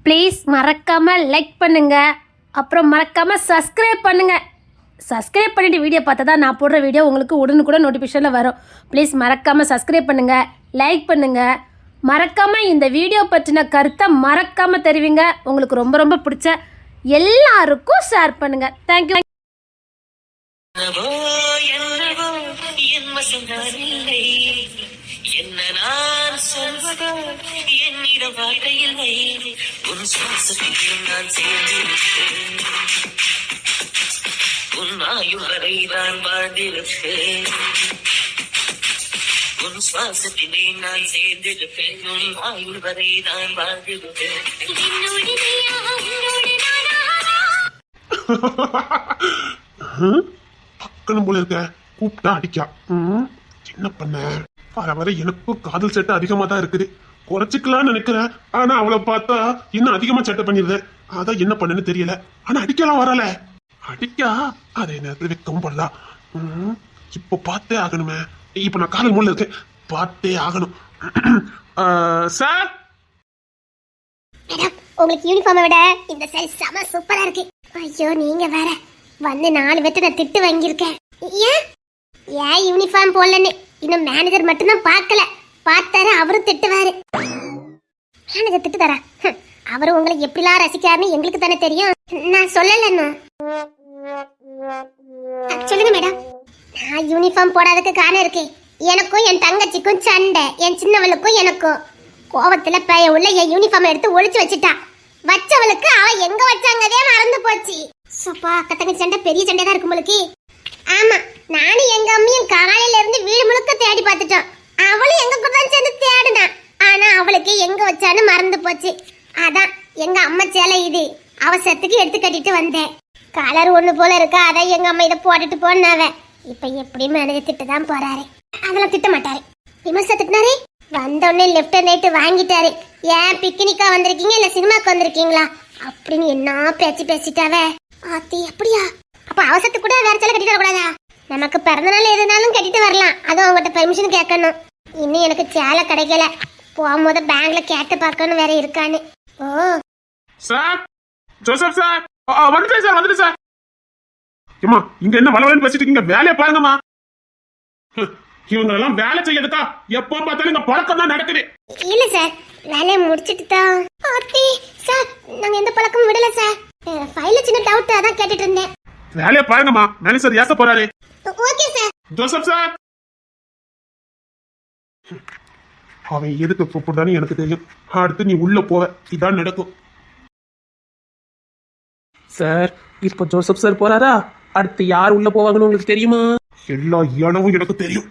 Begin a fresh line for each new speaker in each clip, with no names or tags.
Please மறக்காமல் like பண்ணுங்கள், அப்புறம் மறக்காமல் சப்ஸ்கிரைப் பண்ணுங்கள். சப்ஸ்கிரைப் பண்ணிவிட்டு வீடியோ பார்த்தா தான் நான் போடுற வீடியோ உங்களுக்கு உடனுக்குடன் நோட்டிஃபிகேஷனில் வரும். ப்ளீஸ் மறக்காமல் சப்ஸ்கிரைப் பண்ணுங்கள், லைக் பண்ணுங்கள். மறக்காமல் இந்த வீடியோ பற்றின கருத்தை மறக்காமல் தெரிவிங்க. உங்களுக்கு ரொம்ப ரொம்ப பிடிச்ச எல்லாருக்கும் ஷேர் பண்ணுங்கள். தேங்க்யூ. என்ன நான் சொல்வதோ என்னிடம் வார்த்தையில்லை, உன் சுவாசத்தில் நான் சேர்ந்திருப்பேன், உன் ஆயுள் வரை நான் வாழ்ந்திருப்பேன், உன் சுவாசத்திலே நான் சேர்ந்திருப்பேன், உன் ஆயுள் வரை நான் வாழ்ந்திருப்பேன்.
பக்கணும் போல இருக்க, கூப்பிட்டா அடிக்கா. என்ன பண்ண? வர வர எனக்கும் காதல் சட்டை அதிகமா தான் இருக்குது. குறைச்சிக்கலாம்னு நினைக்கிறேன், ஆனா அவளை பார்த்தா இன்னும் அதிகமா சட்டை பண்ணிடுறேன். அதான் என்ன பண்ணுன்னு தெரியல. ஆனா அடிக்கலாம் வரல. அடிக்கா அதே நேரத்தில் வைக்கவும் பண்ணலாம். இப்போ பார்த்தே ஆகணுமே. இப்ப நான் காதல் மூல இருக்கேன், பார்த்தே ஆகணும். சார்,
உங்களுக்கு யூனிஃபார்மை விட இந்த சாரி செம சூப்பரா இருக்கு. ஐயோ, நீங்க வேற வந்து 4 பேர்ட்ட நான் திட்டு வாங்கியிருக்கேன். ஏன் யூனிஃபார்ம் போடலன்னு இன்னும் மேனேஜர் மட்டும்தான் பார்க்கல. பார்த்தாரு, அவரும் திட்டுவாரு. மேனேஜர் திட்டு தரா? அவரு உங்களை எப்படிலாம் ரசிக்காருன்னு எங்களுக்கு தானே தெரியும். நான் சொல்லலன்னு சொல்லுங்க மேடம். நான் யூனிஃபார்ம் போடாததுக்கு காரணம் இருக்கு. எனக்கும் என் தங்கச்சிக்கும் சண்டை, என் சின்னவளுக்கும் எனக்கும். கோவத்துல பைய உள்ள என் யூனிஃபார்ம் எடுத்து ஒளிச்சு வச்சுட்டா. வச்சவளுக்கு அவ எங்க வச்சாங்கதே மறந்து போச்சு. சப்பா, கத்தங்க சண்டை பெரிய சண்டை தான் இருக்கும் உங்களுக்கு. ஆமா, நானும் எங்க அம்மையும் காலையில இருந்து வீடு முழுக்க தேடி பார்த்துட்டோம். அவளும் எங்க கூட தான் சேர்ந்து தேடினா. ஆனா அவளுக்கு எங்க வச்சான்னு மறந்து போச்சு. அதான் எங்க அம்மா சேலை இது அவசரத்துக்கு எடுத்து கட்டிட்டு வந்தேன். கலர் ஒண்ணு போல இருக்கா, அதான் எங்க அம்மா இதை போட்டுட்டு போனாவ. இப்ப எப்படி மேனேஜர் திட்டு தான் போறாரு. அதெல்லாம் திட்ட மாட்டாரு. விமர்சா திட்டினாரே, வந்த உடனே லெஃப்ட் அண்ட் ரைட் வாங்கிட்டாரு. ஏன் பிக்னிக்கா வந்திருக்கீங்க இல்ல சினிமாக்கு வந்திருக்கீங்களா அப்படின்னு என்ன பேச்சு பேசிட்டாவ. ஆத்தி, அப்படியா? அப்ப அவசரத்துக்கு கூட வேற சேலை கட்டிட்டு வரக்கூடாதா? நமக்கு பிறந்த நாள் எதுனாலும் கட்டிட்டு வரலாம். அதுவும் அவங்ககிட்ட பெர்மிஷன் கேட்கணும். இன்னும் எனக்கு சேலை கிடைக்கல. போகும்போது பேங்க்ல கேட்டு பார்க்கணும் வேற இருக்கான்னு. ஓ
சார், ஜோசப் சார், வந்துட்டேன் சார், வந்துட்டு சார். ஏமா, இங்க என்ன வளவலன்னு பேசிட்டு இருக்கீங்க? வேலையை பாருங்கம்மா. இவங்க எல்லாம் வேலை செய்யறதுக்கா? எப்போ பார்த்தாலும் இங்க பழக்கம் தான் நடக்குது.
இல்ல சார், வேலையை முடிச்சிட்டு தான். ஆத்தி சார், நாங்க எந்த பழக்கமும் விடல சார். ஃபைல்ல சின்ன டவுட், அதான் கேட்டுட்டு இருந்தேன்.
வேலையை பாருங்கம்மா, மேனேஜர் ஏச போறாரு.
Okay sir.
ஜோசப் சார், அவன் எதுக்கு கூப்பிடுறான்னு எனக்கு தெரியும். அடுத்து நீ உள்ள போவ, இதான் நடக்கும்.
சார், இப்போ ஜோசப் சார் போறாரா? அடுத்து யார் உள்ள போவாங்கன்னு உங்களுக்கு தெரியுமா?
எல்லா இடமும் எனக்கு தெரியும்.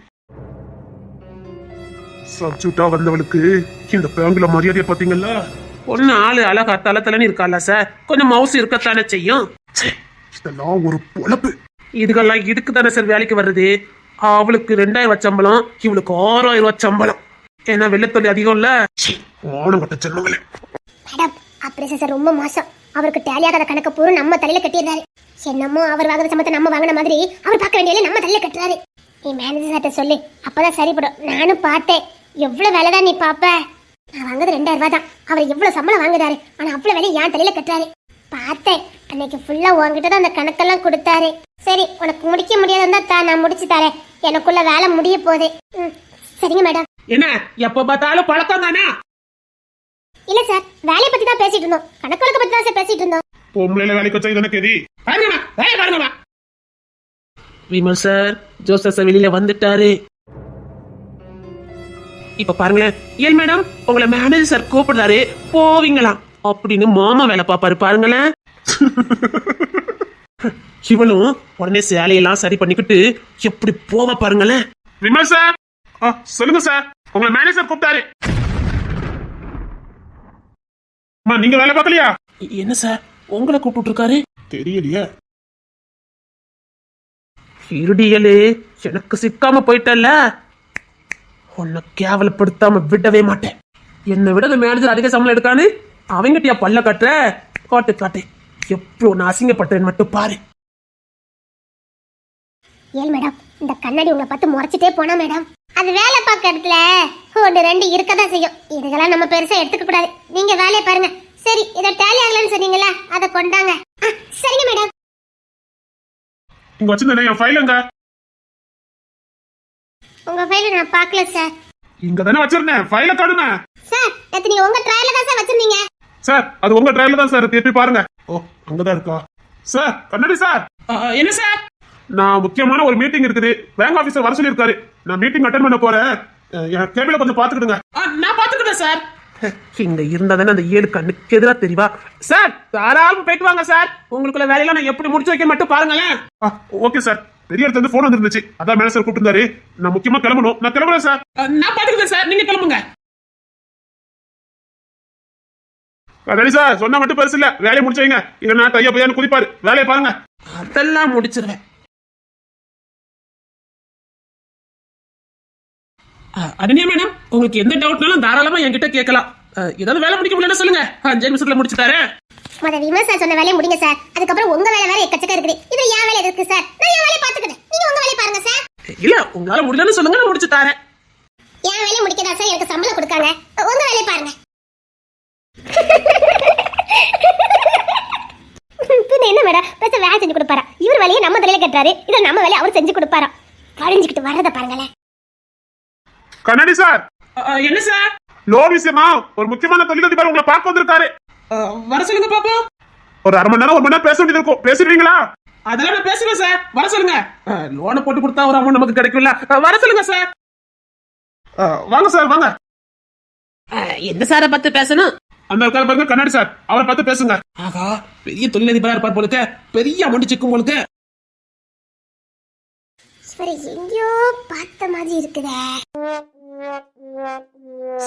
சப்ஜூட்டா வந்தவளுக்கு இந்த பேங்குல மரியாதையை பாத்தீங்கல்ல?
ஒன்னு ஆளு அழகா தலத்தலன்னு இருக்கால சார், கொஞ்சம் மவுசு இருக்கத்தானே செய்யும்.
இதெல்லாம் ஒரு பொழப்பு.
இதுக்கெல்லாம் இதுக்கு தானே சார் வேலைக்கு வருது. அவளுக்கு 2000 சம்பளம், இவளுக்கு 6000 சம்பளம். ஏன்னா வெள்ளத்தொல்லி அதிகம் இல்ல.
ஆனங்கட்ட செல்லுங்களே
மேடம், அப்படி சார் ரொம்ப மோசம். அவருக்கு டேலியாகாத கணக்கு பூரா நம்ம தலையில கட்டிடுறாரு. என்னமோ அவர் வாங்குற சம்பளத்தை நம்ம வாங்கின மாதிரி அவர் பார்க்க வேண்டியது நம்ம தலையில கட்டுறாரு. நீ மேனேஜர் சார்ட்ட சொல்லி, அப்பதான் சரிப்படும். நானும் பார்த்தேன், எவ்வளவு வேலைதான் நீ பாப்ப. நான் வாங்குறது 2000 ரூபாய் தான். அவர் எவ்வளவு சம்பளம் வாங்குறாரு, ஆனா அவ்வளவு வேலை என் தலையில கட்டுறாரு. பார்த்தேன், அன்னைக்கு ஃபுல்லா உங்ககிட்ட தான் அந்த கணக்கெல்லாம் கொடுத்தாரு. சரி, உனக்கு முடிக்க முடியாதுன்னா தான் நான் முடிச்சு தரேன். எனக்குள்ள வேலை முடிய போகுது. சரிங்க மேடம்.
என்ன எப்ப பார்த்தாலும் பழக்கம் தானே?
இல்ல சார், வேலையை பத்தி தான் பேசிட்டு இருந்தோம். கணக்கு வழக்க பத்தி தான் சார் பேசிட்டு இருந்தோம்.
பொம்பளையில வேலைக்கு வச்சா இதனை கேதி.
விமல் சார், ஜோசப் சார் வெளியில வந்துட்டாரு. இப்ப பாருங்களேன். ஏன் மேடம், உங்களை மேனேஜர் சார் கூப்பிடுறாரு, போவீங்களா அப்படின்னு மாமா வேலை பாப்பாரு. பாருங்களேன். இவளும் உடனே சேலையெல்லாம் சரி பண்ணிக்கிட்டு எப்படி போவ பாருங்களேன்.
விமல் சார், சொல்லுங்க சார், உங்களை மேனேஜர் கூப்பிட்டாரு. நீங்க வேலை பார்க்கலையா?
என்ன சார், உங்களை கூப்பிட்டு இருக்காரு?
தெரியலையே.
இருடிகளே, எனக்கு சிக்காம போயிட்டல்ல, உன்னை கேவலப்படுத்தாம விடவே மாட்டேன். என்னை விட அந்த மேனேஜர் அதிக சம்பளம் எடுக்கான்னு அவங்கிட்டயா பல்ல கட்டுற? காட்டு காட்டு, எப்படி ஒன்னு அசிங்கப்பட்டேன்னு மட்டும் பாரு.
ஏன் மேடம், இந்த கண்ணாடி உங்களை பார்த்து முறைச்சிட்டே போனா மேடம், அது வேலை பார்க்க இடத்துல 1 2 இருக்கதான் செய்யும். இதுக்கெல்லாம் நம்ம பெருசா எடுத்துக்க கூடாது. நீங்க வேலையை பாருங்க. சரி இதை டேலி ஆகலன்னு சொன்னீங்களா அதை கொண்டாங்க. சரிங்க மேடம்.
இங்க வச்சிருந்தேன் என் ஃபைலுங்க.
உங்க ஃபைல நான் பார்க்கல சார்.
இங்க தானே வச்சிருந்தேன், ஃபைல காணுமே.
சார் நேத்து நீ உங்க ட்ரையல்ல தான் சார் வச்சிருந்தீங்க.
சார் அது உங்க ட்ரையல்ல தான் சார், திருப்பி பாருங்க. ஓ அங்கதான் இருக்கா. சார் கண்ணாடி சார்.
என்ன சார்?
நான் முக்கியமான ஒரு மீட்டிங் இருக்குது, பேங்க் ஆபீசர் வர சொல்லியிருக்காரு. நான் மீட்டிங் அட்டென்ட் பண்ண போறேன். என் கேபிள கொஞ்சம் பாத்துக்கிடுங்க.
நான் பாத்துக்கிட்டேன் சார். இங்க இருந்தா தானே அந்த 7 கண்ணுக்கு எதிரா தெரியவா சார். தாராளமா போயிட்டு வாங்க சார். உங்களுக்குள்ள வேலையெல்லாம் நான் எப்படி முடிச்சு வைக்க மட்டும் பாருங்களேன்.
Okay sir. பெரிய இடத்துல இருந்து போன் வந்துருந்துச்சு, அதான் மேனேஜர் கூப்பிட்டு நான் முக்கியமா கிளம்பணும். நான் கிளம்புறேன் சார்.
நான் பாத்துக்கிட்டேன் சார், நீங்க கிளம்புங்க.
கண்ணாடி சார் சொன்னா மட்டும் பெருசு இல்ல, வேலையை முடிச்சு வைங்க. இல்லைன்னா கையா பையான்னு குதிப்பாரு. வேலையை பாருங்க.
அதெல்லாம் முடிச்சிருவேன். அடனியா மேடம், உங்களுக்கு எந்த டவுட்னாலும் தாராளமா என்கிட்ட கேட்கலாம். ஏதாவது வேலை முடிக்க முடியலன்னு சொல்லுங்க, 5 நிமிஷத்துல முடிச்சு தரேன்.
விமர்சனம் சார் சொன்ன வேலையை முடிங்க சார். அதுக்கப்புறம் உங்க வேலை வேற எக்கச்சக்க இருக்குது. இது என் வேலை இருக்கு சார். நான் என் வேலையை பாத்துக்கிறேன், நீங்க உங்க வேலையை பாருங்க சார்.
இல்ல உங்களால முடியலன்னு சொல்லுங்க, நான் முடிச்சு தரேன்.
என் வேலையை முடிக்கதா சார் எனக்கு சம்பளம் கொடுக்காங்க. உங்க வேலையை பாருங்க. என்ன மேடம் பேச வேலை செஞ்சு கொடுப்பாரா? இவர் வேலையை நம்ம தலையில கட்டுறாரு, இதை நம்ம வேலையை அவர் செஞ்சு கொடுப்பாரா? கழிஞ்சுக்கிட்டு வர்றத பாருங்களேன்.
கண்ணாடி சார்.
என்ன சார்?
லோன் விஷயமா ஒரு முக்கியமான தொழிலதிபர் உங்களை பார்க்க வந்திருக்காரு.
வர சொல்லுங்க பாப்போம்.
ஒரு 1/2 மணி நேரம் 1 மணி நேரம் பேச வேண்டியது இருக்கும், பேசிடுவீங்களா?
அதெல்லாம் நான் பேசுவேன் சார், வர சொல்லுங்க. லோனை போட்டு கொடுத்தா ஒரு அமௌண்ட் நமக்கு கிடைக்கும்ல, வர சொல்லுங்க சார்.
வாங்க சார் வாங்க.
எந்த சாரை பார்த்து பேசணும்?
அந்த இருக்காரு பாருங்க கண்ணாடி சார், அவரை பார்த்து பேசுங்க.
ஆகா பெரிய தொழிலதிபரா இருப்பார் போலுக்கு, பெரிய அமௌண்ட் சிக்கும் போலுக்கு.
சரி எங்கயோ பார்த்த மாதிரி இருக்குதே.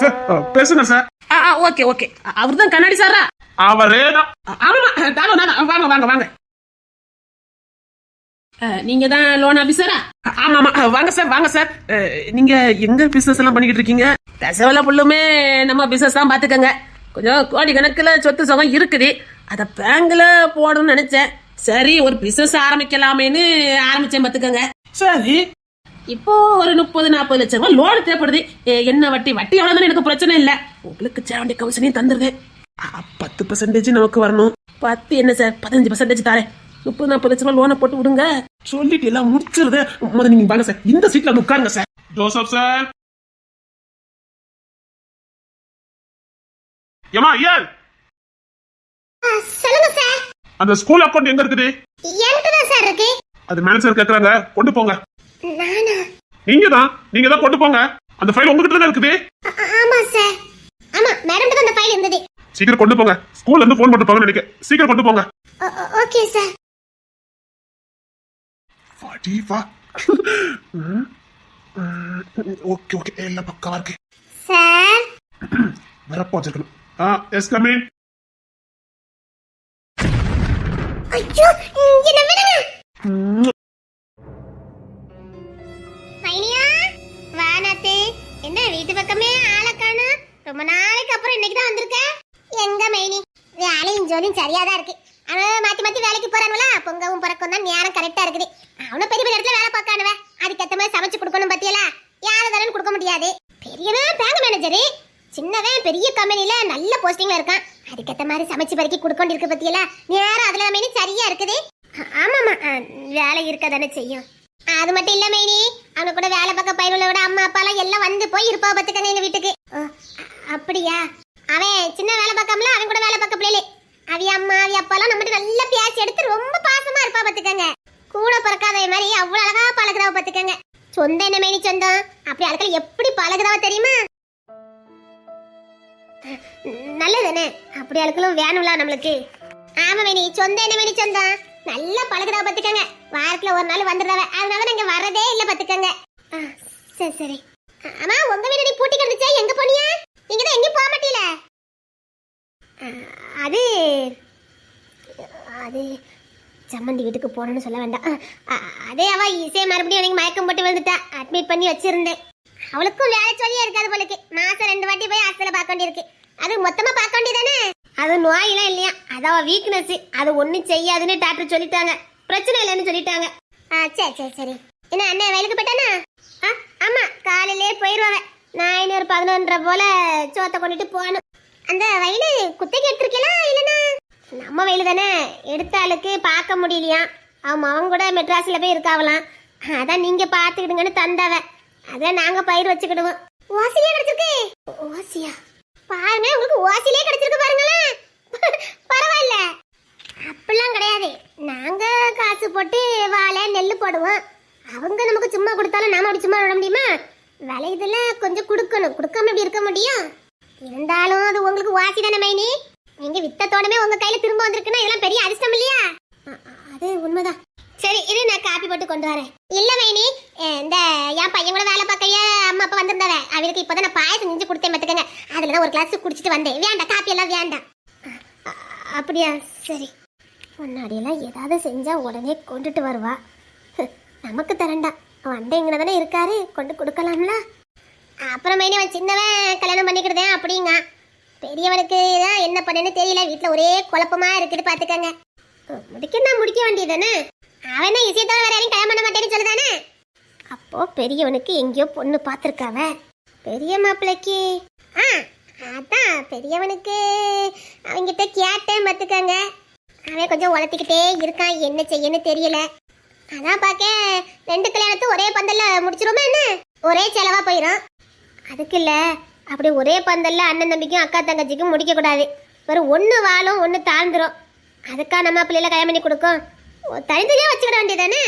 சார் பேசுங்க சார்.
ஓகே ஓகே, அவர்தான் கண்ணாடி சாரா?
அவரே தான்.
ஆமா வாங்க வாங்க வாங்க. நீங்க தான் லோன் ஆபீசரா? ஆமா ஆமா வாங்க சார் வாங்க சார். நீங்க எங்க பிசினஸ் எல்லாம் பண்ணிக்கிட்டு இருக்கீங்க? தசவல புள்ளுமே நம்ம பிசினஸ் தான் பாத்துக்கங்க. கொஞ்சம் கோடி கணக்குல சொத்து சுகம் இருக்குது, அத பேங்க்ல போடணும்னு நினைச்சேன். சரி ஒரு பிசினஸ் ஆரம்பிக்கலாமேன்னு ஆரம்பிச்சேன் பாத்துக்கங்க. சரி இப்போ ஒரு 30-40 லட்சம் ரூபாய் லோன் தேவைப்படுது. என்ன வட்டி எவ்வளவு எனக்கு பிரச்சனை இல்ல, உங்களுக்கு சேவண்டி கமிஷனையும் தந்துருவேன். 10% நமக்கு வரணும். 10 என்ன சார் 15% தரேன். 30-40 லட்சம் ரூபாய் லோனை போட்டு விடுங்க. சொல்லிட்டு எல்லாம் முடிச்சிருது. முதல்ல நீங்க வாங்க சார், இந்த சீட்ல வந்து உட்காருங்க சார்.
Joseph sir. ஏமா ஐயா
சொல்லுங்க சார்.
அந்த ஸ்கூல் அக்கவுண்ட் எங்க இருக்குது?
என்கிட்ட தான் சார் இருக்கு.
அது மேனேஜர் கேக்குறாங்க, கொண்டு போங்க.
நானா?
நீங்க தான் கொண்டு போங்க. அந்த ஃபைல் உங்ககிட்ட தான் இருக்குது.
ஆமா சார். ஆமா மேடம் கிட்ட அந்த ஃபைல் இருந்தது.
சீக்கிரம் கொண்டு போங்க. ஸ்கூல்ல இருந்து போன் போட்டு போங்க நினைக்கிறேன். சீக்கிரம் கொண்டு போங்க.
Okay sir.
வா ஓகே ஓகே எல்லாம் பக்கவா இருக்கு
சார்.
வரப்போ வச்சிருக்கணும். Yes come in.
ஐயோ என்ன விடுங்க. மைனியா வானத்து என்ன வீட்டு பக்கமே ஆள காணோம். ரொம்ப நாளைக்கு அப்புறம் இன்னைக்கு தான் வந்திருக்க. எங்க மைனி வேலையும் ஜோலியும் சரியா தான் இருக்கு. அவன் மாத்தி வேலைக்கு போறானுல, பொங்கவும் பிறக்கும் தான் நேரம் கரெக்டா இருக்குது. அவனும் பெரிய பெரிய இடத்துல வேலை பார்க்கானுவ, அதுக்கேற்ற மாதிரி சமைச்சு கொடுக்கணும். பத்தியல யாரும் தானே கொடுக்க முடியாது. பெரியவன் பேங்க் மேனேஜரு, சின்னவன் பெரிய கம்பெனில நல்ல போஸ்டிங்ல இருக்கான். அதுக்கேற்ற மாதிரி சமைச்சு பறிக்கி கொடுக்கொண்டு இருக்கு. பத்தியல நேரம் அதுல மைனி சரியா இருக்குது. ஆமாமா வேலை இருக்க தானே செய்யும். அது மட்டும் இல்ல மைனி, அவனை கூட வேலை பார்க்க பையனோட அம்மா அப்பா எல்லாம் எல்லாம் வந்து போய் இருப்பா பத்துக்கங்க எங்க வீட்டுக்கு. அப்படியா? அவன் சின்ன வேலை பார்க்காமல அவன் கூட வேலை பார்க்க பிள்ளைலே அவி அம்மா அவி அப்பா எல்லாம் நம்மகிட்ட நல்லா பேசி எடுத்து ரொம்ப பாசமா இருப்பா பத்துக்கங்க. கூட பிறக்காத மாதிரி அவ்வளவு அழகா பழகுதாவ பத்துக்கங்க. சொந்த என்ன மைனி சொந்தம் அப்படி ஆட்கள் எப்படி பழகுதாவ தெரியுமா? நல்லதானே அப்படி ஆட்களும் வேணும்ல நம்மளுக்கு. ஆமா மைனி சொந்த என்ன மைனி சொந்தம் நல்லா பழகுதா பத்துக்கங்க. வாரத்துல ஒரு நாள் வந்துடுறாவ, அதனால நாங்க வரதே இல்ல பத்துக்கங்க. சரி சரி. ஆமா உங்க வீடு நீ பூட்டி கிடந்துச்சா, எங்க போனியா? நீங்க தான் எங்கேயும் போக மாட்டீல. அது அது சம்மந்தி வீட்டுக்கு போகணும்னு சொல்ல வேண்டாம். அதே அவ இசை மறுபடியும் எனக்கு மயக்கம் போட்டு விழுந்துட்டா, அட்மிட் பண்ணி வச்சிருந்தேன். அவளுக்கும் வேலை சொல்லியே இருக்காது போலுக்கு. மாசம் 2 வாட்டி போய் ஹாஸ்பிட்டல பார்க்க வேண்டியிருக்கு. அது மொத்தமா பார்க்க வேண்டியதானே. அது நோயெல்லாம் இல்லையா, அதாவ வீக்னஸ். அது ஒன்னும் செய்யாதுன்னு டாக்டர் சொல்லிட்டாங்க, பிரச்சனை இல்லைன்னு சொல்லிட்டாங்க. சரி சரி சரி. என்ன அண்ணன் வயலுக்கு போயிட்டானா? ஆமா காலையிலே போயிடுவாங்க. நான் இன்னொரு 11:30 போல சோத்தை கொண்டுட்டு போகணும். அந்த வயலு குத்தைக்கு எடுத்துருக்கீங்களா? செம்ம வெயில் தானே, எடுத்த ஆளுக்கு பார்க்க முடியலையா. அவங்க கூட மெட்ராஸ்ல போய் இருக்காவலாம். அதான் நீங்க பாத்துக்கிடுங்கன்னு தந்தவ. அதான் நாங்க பயிர் வச்சுக்கிடுவோம். ஓசிலே கிடைச்சிருக்கு. ஓசியா பாருங்க, உங்களுக்கு ஓசிலே கிடைச்சிருக்கு பாருங்களேன். பரவாயில்ல, அப்படிலாம் கிடையாது. நாங்க காசு போட்டு வாழை நெல் போடுவோம். அவங்க நமக்கு சும்மா கொடுத்தாலும் நாம அப்படி சும்மா விட முடியுமா? விளையுதுல கொஞ்சம் கொடுக்கணும், கொடுக்காம எப்படி இருக்க முடியும்? இருந்தாலும் அது உங்களுக்கு வாசி தானே மைனி. நீங்க வித்தத்தோடமே உங்க கையில திரும்ப வந்திருக்குன்னா இதெல்லாம் பெரிய அதிர்ஷ்டம் இல்லையா? அது உண்மைதான். சரி இரு, நான் காப்பி போட்டு கொண்டு வரேன். இல்ல மைனி, இந்த என் பையன் கூட வேலை பார்க்கைய அம்மா அப்பா வந்திருந்தாவ. அவருக்கு இப்பதான் நான் பாயசம் செஞ்சு கொடுத்தேன் பார்த்துக்கங்க. அதுலதான் ஒரு கிளாஸ் குடிச்சிட்டு வந்தேன். வேண்டாம், காப்பி எல்லாம் வேண்டாம். அப்படியா? சரி. முன்னாடியெல்லாம் ஏதாவது செஞ்சா உடனே கொண்டுட்டு வருவா. நமக்கு தரண்டா, வந்தேங்கன்னு தானே இருக்காரு, கொண்டு கொடுக்கலாம்ல. அப்புறம் மைனி அவன் சின்னவன் கல்யாணம் பண்ணிக்கிட்டதேன் அப்படிங்க. பெரியவனுக்கு தான் என்ன பண்ணேன்னு தெரியல. வீட்டில் ஒரே குழப்பமா இருக்குது பார்த்துக்கங்க. முடிக்க வேண்டியதானே. அவன் இசையத்தோட வேற யாரையும் கல்யாணம் பண்ண மாட்டேன்னு சொல்லுதானே. அப்போ பெரியவனுக்கு எங்கேயோ பொண்ணு பார்த்துருக்காவ. பெரிய மாப்பிள்ளைக்கு அதான் பெரியவனுக்கு அவங்கிட்ட கேட்டேன் பார்த்துக்கங்க. அவன் கொஞ்சம் உழத்திக்கிட்டே இருக்கான், என்ன செய்யன்னு தெரியல. அதான் பார்க்க 2 கல்யாணத்தை ஒரே பந்தல்ல முடிச்சிருமா என்ன? ஒரே செலவா போயிடும். அதுக்கு இல்ல, அப்படி ஒரே பந்தல்ல அண்ணன் தம்பிக்கும் அக்கா தங்கச்சிக்கும் முடிக்க கூடாது. வெறும் ஒன்று வாழும் ஒன்று தாழ்ந்துரும். அதுக்கா நம்ம பிள்ளைல கல்யாணம் பண்ணி கொடுக்கும். தனித்தனியா வச்சுக்கிட வேண்டியதானே.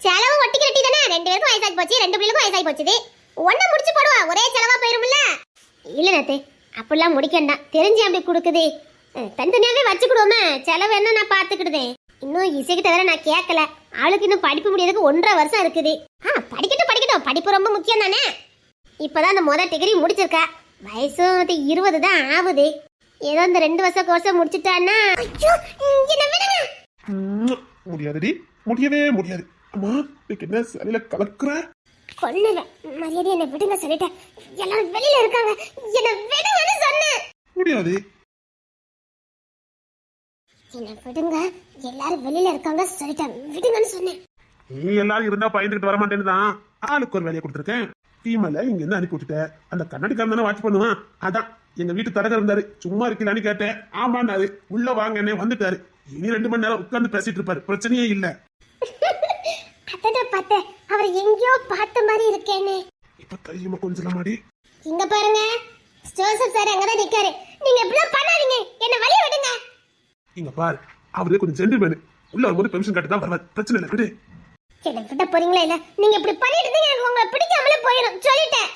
செலவு ஒட்டிக்க கட்டி தானே. 2 பேருக்கும் வயசாகி போச்சு, 2 பிள்ளைக்கும் வயசாகி போச்சுது. ஒன்றை முடிச்சு போடுவா, ஒரே செலவா போயிரும்ல. இல்ல நேத்தே, அப்படிலாம் முடிக்கண்டாம். தெரிஞ்சு அப்படி கொடுக்குது. தனித்தனியாவே வச்சுக்கிடுவோமே, செலவு என்ன நான் பார்த்துக்கிடுதேன். இன்னும் இசைக்கிட்ட வேற நான் கேட்கல. அவளுக்கு இன்னும் படிப்பு முடியறதுக்கு 1.5 வருஷம் இருக்குது. படிக்கட்டும், படிப்பு ரொம்ப முக்கியம் தானே. இப்பதான் அந்த முதல் டிகிரி முடிச்சிருக்கா. வயசும் 20 தான் ஆகுது. ஏதோ இந்த 2 வருஷம் கோர்ஸ் முடிச்சிட்டான்னா
முடியாதுடி, முடியவே முடியாது. அம்மா இன்னைக்கு என்ன சரியில கலக்குற?
கொல்லுவேன். மரியாதை என்ன விடுங்க சொல்லிட்டேன். எல்லாரும் வெளியில இருக்காங்க, என்ன விடுங்கன்னு சொன்னேன்.
முடியாது.
என்ன விடுங்க, எல்லாரும் வெளியில இருக்காங்க சொல்லிட்டேன். விடுங்கன்னு சொன்னேன்.
நீ எல்லாரும் இருந்தா பயந்துகிட்டு வர மாட்டேன்னு தான் ஆளுக்கு ஒரு வேலையை கொடுத்துருக்கேன். டீமல இங்க இருந்து அனுப்பி விட்டுட்ட. அந்த கண்ணாடிக்காரன் தானே வாட்ச் பண்ணுவான். அதான் எங்க வீட்டு தரகர் இருந்தாரு, சும்மா இருக்கலான்னு கேட்டேன். ஆமாண்டாரு. உள்ள வாங்கன்னே வந்துட்டாரு. இனி 2 மணி நேரம் உட்கார்ந்து பேசிட்டு இருப்பாரு, பிரச்சனையே இல்ல.
அதான் பார்த்தேன், அவர் எங்கேயோ பார்த்த மாதிரி இருக்கேன்னு.
இப்ப கையுமா கொஞ்சம் மாடி.
இங்க பாருங்க, ஜோசப் சார் அங்கதான் நிக்காரு. நீங்க இப்படிலாம் பண்ணாதீங்க, என்ன வழிய விடுங்க.
இங்க பாரு, அவரு கொஞ்சம் ஜென்டில்மேன். உள்ள வரும்போது பெர்மிஷன் கட்டு தான் வருவார், பிரச்சனை இல்லை, விடு.
என்ன விட்ட போறீங்களா இல்ல? நீங்க இப்படி பண்ணிட்டு இருந்தீங்க, எனக்கு உங்களை பிடிக்காமலே போயிடும். சொல்லிட்டேன்.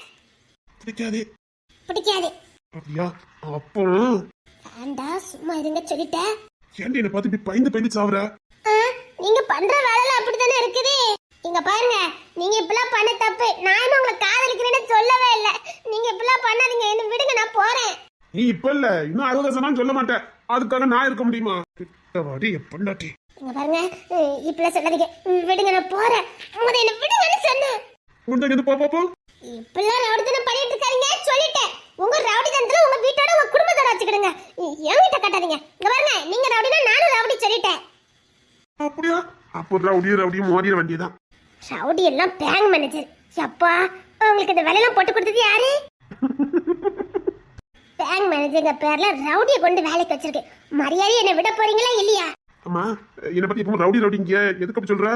பிடிக்காது.
அப்படியா? அப்போ
வேண்டா, சும்மா இருங்க சொல்லிட்டேன்.
ஏன்டி என்ன பார்த்து இப்படி பயந்து சாவுற?
நீங்க பண்ற வேலைல அப்படித்தானே இருக்குது. இங்க பாருங்க, நீங்க இப்படிலாம் பண்ண தப்பு. நான் உங்களை காதலிக்கிறேன்னு சொல்லவே இல்ல. நீங்க இப்படிலாம் பண்ணாதீங்க, என்ன விடுங்க, நான் போறேன்.
நீ இப்ப இல்ல, இன்னும் 60 வருஷம் சொல்ல மாட்டேன். அதுக்காக நான் இருக்க முடியுமா? கிட்டவாடி எப்பண்டாட்டி.
இங்க பாருங்க, இப்படிலாம் சொல்லாதீங்க. விடுங்க, நான் போறேன். முத என்ன விடுங்கன்னு சொன்னேன்.
முண்டை போ.
இப்படிலாம் ரவுடித்தனம் பண்ணிட்டு இருக்காதீங்க சொல்லிட்டேன். உங்க ரவுடித்தனத்துல உங்க வீட்டோட உங்க குடும்பத்தோட வச்சுக்கிடுங்க. என்கிட்ட கட்டாதீங்க. இங்க பாருங்க, நீங்க ரவுடினா நானும் ரவுடி சொல்லிட்டேன்.
அப்படியா? அப்போ ரவுடியும் மோதிர வேண்டியதான்.
ரவுடி எல்லாம் பேங்க் மேனேஜர். அப்பா, உங்களுக்கு இந்த வேலையெல்லாம் போட்டு கொடுத்தது யாரு? பேங்க் மேனேஜர்ங்க பேர்ல ரவுடியை கொண்டு வேலைக்கு வச்சிருக்கு. மரியாதை என்ன விட போறீங்களா இல்லையா?
அம்மா, என்ன பத்தி எப்பவும் ரவுடிங்க எதுக்கு அப்படி சொல்ற?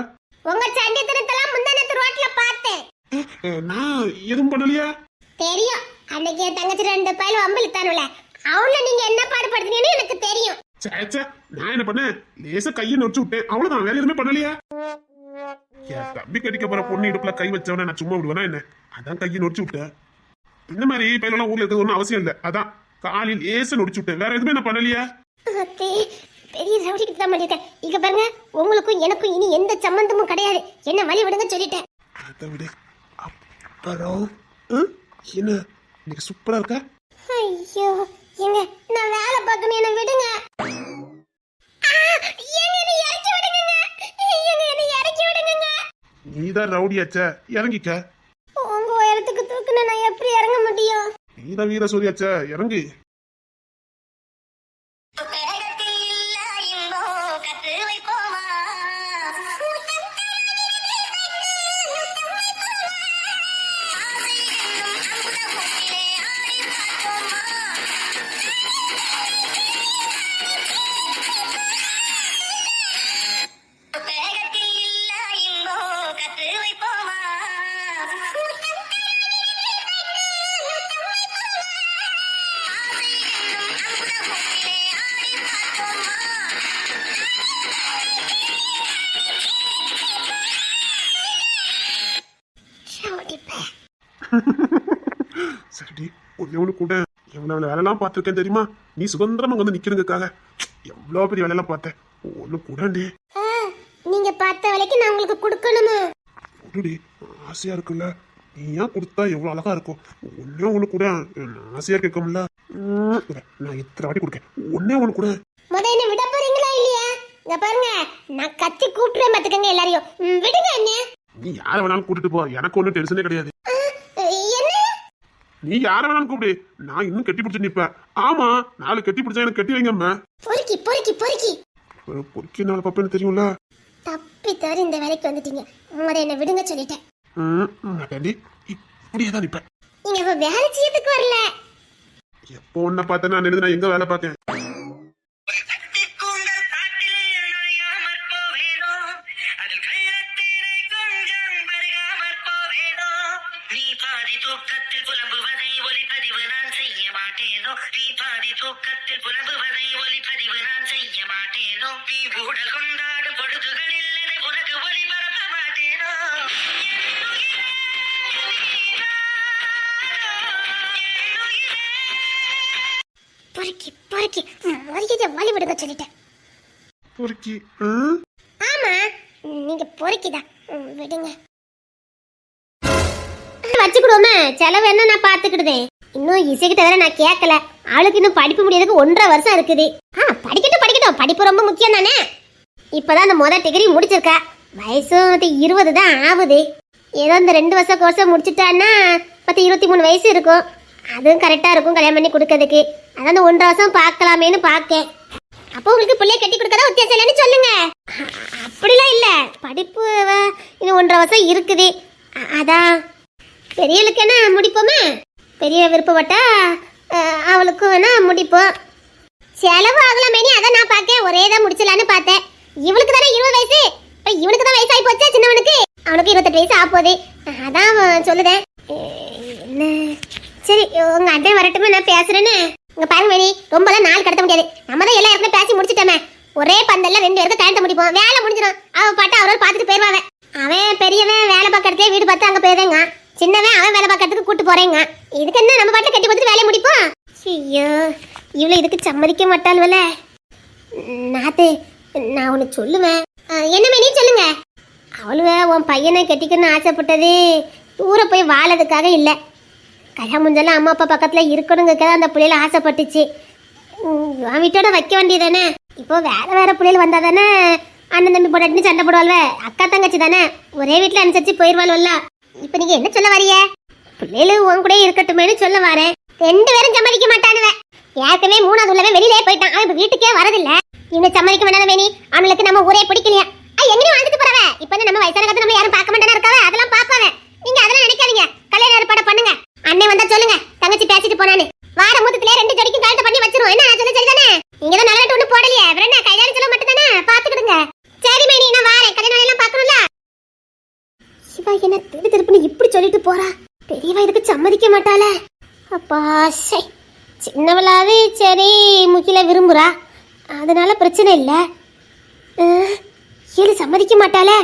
உங்க சண்டைத்தனத்தெல்லாம் முந்தானத்து ரோட்ல பார்த்தேன்.
நான் எதுவும் பண்ணலையா?
தெரியும். அன்னைக்கு என் தங்கச்சி 2 பையில வம்பிழுத்தானுல, அவள நீங்க என்ன பாடுபடுத்தீங்கன்னு எனக்கு தெரியும்.
சே, நான் என்ன பண்ணேன்? லேசா கையை நொச்சு விட்டேன், அவ்வளவுதான். வேற எதுவுமே பண்ணலையா? என் தம்பி கடிக்க போற பொண்ணு இடுப்புல கை வச்சவன நான் சும்மா விடுவேனா என்ன? அதான் கையை நொச்சு விட்டேன். இந்த மாதிரி பையனெல்லாம் ஊர்ல இருக்கிறது ஒன்றும் அவசியம் இல்லை. அதான் காலில் லேசா நொடிச்சு விட்டேன், வேற எதுவுமே நான் பண்ணலையா?
பெரிய ரவுடிக்கு தான் பண்ணிட்டேன். இங்க பாருங்க, உங்களுக்கும் எனக்கும் இனி எந்த சம்பந்தமும் கிடையாது. என்ன வழி விடுங்க சொல்லிட்டேன்.
அதை விடு. அப்புறம் என்ன இன்னைக்கு சூப்பரா இருக்கா?
ஐயோ, எங்க நான் வேலை பார்க்கணும், என்ன விடுங்க.
நீதான் ரவுடியாச்ச, இறங்கிக்க.
உங்க உயரத்துக்கு தூக்குன நான் எப்படி இறங்க முடியும்?
நீதான் வீர சூரியாச்ச, இறங்கு. ஒண்ணு கூட எவ்வளவு வேலையெல்லாம் பார்த்துருக்கேன் தெரியுமா? நீ சுதந்திரமா அங்க வந்து நிக்கிறதுக்காக எவ்வளவு பெரிய வேலையெல்லாம் பார்த்தேன். ஒண்ணு கூடண்டி.
நீங்க பார்த்த வேலைக்கு நான் உங்களுக்கு கொடுக்கணுமா?
கொடுடி, ஆசையா இருக்குல்ல. நீ ஏன் கொடுத்தா எவ்வளவு அழகா இருக்கும். ஒண்ணு கூட ஆசையா கேட்கும்ல. நான் இத்தனை வாட்டி கொடுக்கேன். ஒண்ணு கூட
என்ன விட போறீங்களா இல்லையா? இங்க பாருங்க, நான் கத்தி கூப்பிடுறேன் பாத்துக்கங்க எல்லாரையும். விடுங்க என்ன.
நீ யார வேணாலும் கூட்டிட்டு போ, எனக்கு ஒன்றும் டென்ஷனே கிடையாது.
என்ன?
நீ யார வேணாலும் கூப்பிடு, நான் இன்னும் கட்டி பிடிச்சு நிப்பேன். ஆமா, 4 கட்டி பிடிச்சா எனக்கு கட்டி வைங்க அம்மா.
பொறுக்கி பொறுக்கி பொறுக்கி
பொறுக்கி 4 பப்பேன்னு தெரியும்ல.
தப்பி தவிர இந்த வேலைக்கு வந்துட்டீங்க. என்ன விடுங்க சொல்லிட்டேன்.
நான் இப்படியே தான் நிப்பேன்.
நீங்க இப்ப வேலை செய்யறதுக்கு வரல.
எப்போ உன்னை பார்த்தேன் நான் எங்க வேலை பார்க்கேன்.
பொறுக்கி பொறுக்கி மரியாதை வழி விடுங்க சொல்லிட்டேன்.
பொறுக்கி
ஆமா, நீங்க பொறுக்கிதான். விடுங்க. வச்சுக்கிடுவோமே, செலவு என்ன நான் பாத்துக்கிடுதேன். இன்னும் இசைக்கிட்ட வேற நான் கேட்கல. அவளுக்கு இன்னும் படிப்பு முடியறதுக்கு 1.5 வருஷம் இருக்குது. படிக்கட்டும், படிப்பு ரொம்ப முக்கியம் தானே. இப்பதான் அந்த முதல் டிகிரி முடிச்சிருக்கா. வயசும் 20 தான் ஆகுது. ஏதோ இந்த 2 வருஷம் கோர்ஸை முடிச்சுட்டான்னா 23 வயசு இருக்கும். அதுவும் கரெக்டா இருக்கும் கல்யாணம் பண்ணி கொடுக்கறதுக்கு. அதான் அந்த 1.5 வருஷம் பார்க்கலாமேன்னு பார்க்கேன். அப்போ உங்களுக்கு பிள்ளைய கட்டி கொடுக்கறதா உத்தியாசம் இல்லைன்னு சொல்லுங்க. அப்படிலாம் இல்ல, படிப்பு இன்னும் 1.5 வருஷம் இருக்குது. அதான் பெரியவளுக்கு என்ன முடிப்போமே. பெரிய விருப்பப்பட்டா அவளுக்கும் வேணா முடிப்போம். செலவு ஆகலாமேனி அதான் நான் பார்க்கேன். ஒரே தான் முடிச்சலான்னு பார்த்தேன். இவளுக்கு தானே 20 வயசு. இப்போ இவனுக்கு தான் வயசாகி போச்சா சின்னவனுக்கு. அவனுக்கு 28 வயசு ஆகுது. அதான் சொல்லுதேன். என்ன சரி, உங்க அண்ணன் வரட்டுமே, நான் பேசுறேன்னு. இங்க பாருங்க மேனி, ரொம்பலாம் நாள் கடத்த முடியாது. நம்ம தான் எல்லாம் ஏற்கனவே பேசி முடிச்சிட்டோமே. ஒரே பந்தல்ல 2 பேருக்கு கல்யாணத்தை முடிப்போம். வேலை முடிஞ்சிடும். அவ பாட்டு அவரோட பார்த்துட்டு போயிருவாங்க. அவன் பெரியவன் வேலை பார்க்கறதுக்கே வீடு பார்த்து அங்க போயிருங்க. சின்னவன் அவன் வேலை பார்க்கறதுக்கு கூட்டு போறேங்க. இதுக்கு என்ன நம்ம பாட்டு கட்டி கொடுத்துட்டு வேலையை முடிப்போம். ஐயோ, இவ்வளவு இதுக்கு சம்மதிக்க மாட்டாள்வல. நாத்து, நான் உனக்கு சொல்லுவேன். என்ன மேனி சொல்லுங்க. அவளுவ உன் பையனை கட்டிக்கணும்னு ஆசைப்பட்டது தூர போய் வாழறதுக்காக இல்லை. கல்யாணம் முடிஞ்சாலும் அம்மா அப்பா பக்கத்துல இருக்கணுங்கிறத அந்த பிள்ளைல ஆசைப்பட்டுச்சு. அவன் வீட்டோட வைக்க வேண்டியதானே. இப்போ வேற பிள்ளைகள் வந்தா தானே அண்ணன் தம்பி போட்டு சண்டை போடுவாள்வ. அக்கா தங்கச்சி தானே, ஒரே வீட்டுல அனுசரிச்சு போயிருவாள்வல்ல. இப்ப நீங்க என்ன சொல்ல வரீங்க? பிள்ளைகள் உன் கூட இருக்கட்டுமேனு சொல்ல வரேன். 2 பேரும் சம்மதிக்க மாட்டானுவ. ஏற்கனவே 3வது உள்ளவன் வெளியிலே போயிட்டான். அவன் இப்ப வீட்டுக்கே வரதில்ல. இவனை சம்மதிக்க வேண்டாம் வேணி. அவனுக்கு நம்ம ஊரே பிடிக்கலையா? எங்கேயும் வாழ்ந்துட்டு போறவ. இப்ப நம்ம வயசான காலத்துல நம்ம யாரும் பார்க்க மாட்டானா இருக்காவ. அதெல்லாம் பாப்பாவ. நீங்க அதெல்லாம் நினைக்காதீங்க. கல்யாணம் ஏற்பாடு பண்ணுங்க. அண்ணன் வந்தா சொல்லுங்க, தங்கச்சி பேசிட்டு போனானு. வார மூத்தத்திலே 2 ஜோடிக்கும் கல்யாணம் பண்ணி வச்சிருவோம். என்ன நான் சொல்ல சரிதானே? நீங்க தான் நல்ல ஒண்ணு போடலையே. அப்புறம் என்ன கல்யாணம் சொல்ல மட்டும் தானே பாத்துக்கிடுங்க. சரி மேனி, நான் வாரேன். கல்யாணம் எல்லாம் பாக்கணும்ல. சிவா என்ன திருப்புன்னு இப்படி சொல்லிட்டு போறா. பெரியவா இதுக்கு சம்மதிக்க மாட்டாளே. அப்பா சை, சின்னவளாவே சரி முக்கில விரும்புறா. அதனால பிரச்சனை இல்லை. ஏழு சம்மதிக்க மாட்டாளே.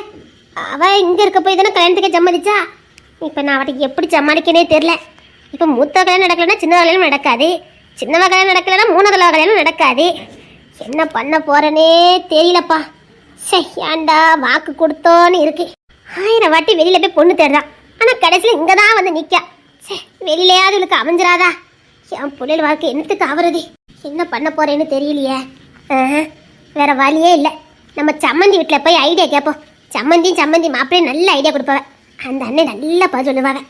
அவ இங்க இருக்க போய் தானே கல்யாணத்துக்கே சம்மதிச்சா. இப்ப நான் அவளுக்கு எப்படி சமாளிக்கனே தெரியல. இப்ப மூத்த கல்யாணம் நடக்கலன்னா சின்ன கல்யாணம் நடக்காது. சின்ன கல்யாணம் நடக்கலன்னா 3வது கல்யாணம் நடக்காது. என்ன பண்ண போறேனே தெரியலப்பா. சரி, ஏன்டா வாக்கு கொடுத்தோன்னு இருக்கு. 1000 வாட்டி வெளியில போய் பொண்ணு தேடுறான். ஆனா கடைசியில இங்கதான் வந்து நிக்கா. சரி, வெளியிலையாவது இவளுக்கு அமைஞ்சிராதா? என் பிள்ளைகள் வாழ்க்கை என்னத்துக்கு ஆவறது? என்ன பண்ண போறேன்னு தெரியலையே. வேற வழியே இல்லை. நம்ம சம்மந்தி வீட்டில் போய் ஐடியா கேட்போம். சம்மந்தி மாப்பிள்ளையும் நல்ல ஐடியா கொடுப்பாவ. அந்த அண்ணன் நல்லா பதில் சொல்லுவாங்க.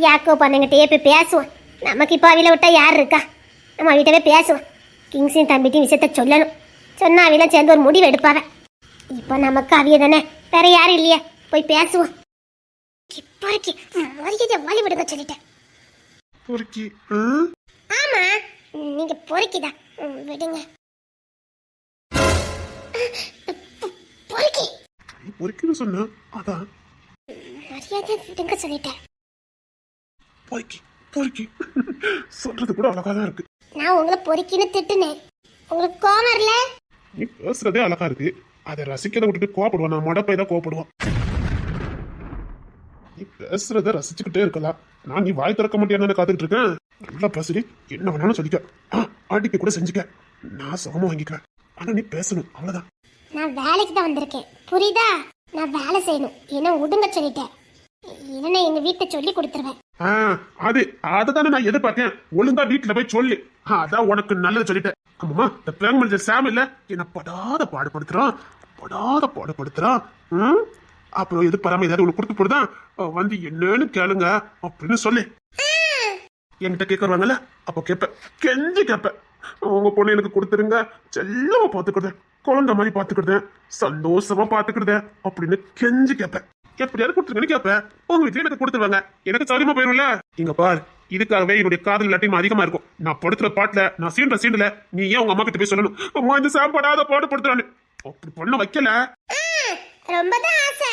யாக்கோ பண்ணங்கிட்டே போய் பேசுவோம். நமக்கு இப்போ அவில விட்டா யார் இருக்கா? நம்ம வீட்டவே பேசுவோம். கிங்ஸின் தம்பிட்டையும் விஷயத்த சொல்லணும். சொன்னா அவிலாம் சேர்ந்து ஒரு முடிவு எடுப்பாவ. இப்போ நமக்கு அவிய தானே, வேற யாரும் இல்லையா? போய் பேசுவோம். வழி விடுங்க சொல்லிட்டேன்.
பொறுக்கி
ஆமா, நீங்க பொறுக்கிதான். விடுங்க. பொறுக்கி
பொறுக்கின்னு சொன்ன அதான்
மரியாதை விடுங்க சொல்லிட்டேன்.
பொறுக்கி சொல்றது கூட அழகா தான் இருக்கு.
நான் உங்களை பொறுக்கின்னு திட்டுனேன். உங்களுக்கு கோவம் இல்ல?
நீ பேசுறதே அழகா இருக்கு. அதை ரசிக்கிறத விட்டுட்டு கோவப்படுவான். நான் மடப்பை தான் கோவப்படுவான். நீ பேசுறத ரசிச்சுக்கிட்டே இருக்கலாம். நான் நீ வாய் திறக்க மாட்டேன்னு காத்துக்கிட்டு இருக்கேன். நல்லா பேசுடி, என்ன வேணாலும் சொல்லிக்க. அடிக்க கூட செஞ்சுக்க, நான் சுகமா வாங்கிக்கிறேன். ஆனா நீ பேசணும், அவ்வளவுதான்.
நான் வேலைக்கு தான் வந்திருக்கேன், புரியுதா? நான் வேலை செய்யணும், என்ன விடுங்க சொல்லிட்டேன். இல்லைன்னா எங்க வீட்டை சொல்லி கொடுத்துருவேன்.
அதுதானே நான் எதிர்பார்த்தேன். ஒழுங்கா வீட்டுல போய் சொல்லு, அதான் உனக்கு நல்லது சொல்லிட்டேன். ஆமாமா, இந்த பேங்க் மேனேஜர் சாம் இல்ல, என்ன படாத பாடுபடுத்துறான். அப்புறம் எது பராம ஏதாவது உனக்கு கொடுத்து போடுதான் வந்து என்னன்னு கேளுங்க அப்படின்னு சொல்லு. என்கிட்ட கேட்கறாங்கல்ல, அப்போ கேட்பேன், கெஞ்சி கேட்பேன். உங்க பொண்ணு எனக்கு கொடுத்துருங்க, செல்லமா பாத்துக்கிட்டேன், குழந்தை மாதிரி பாத்துக்கிட்டேன், சந்தோஷமா பாத்துக்கிட்டேன் அப்படின்னு கெஞ்சி கேட்பேன். எப்படியாவது கொடுத்துருங்கன்னு கேட்பேன். உங்க வீட்டுல எனக்கு கொடுத்துருவாங்க, எனக்கு சௌரியமா போயிரும்ல. இங்க பார், இதுக்காகவே என்னுடைய காதல் லட்சியம் அதிகமா இருக்கும். நான் படுத்துற பாட்டுல நான் சீண்டல நீ ஏன் உங்க அம்மா கிட்ட போய் சொல்லணும், அம்மா இந்த சாப்பாடாத பாடுபடுத்துறான்னு. அப்படி பண்ண வைக்கல.
ரொம்பதான் ஆசை.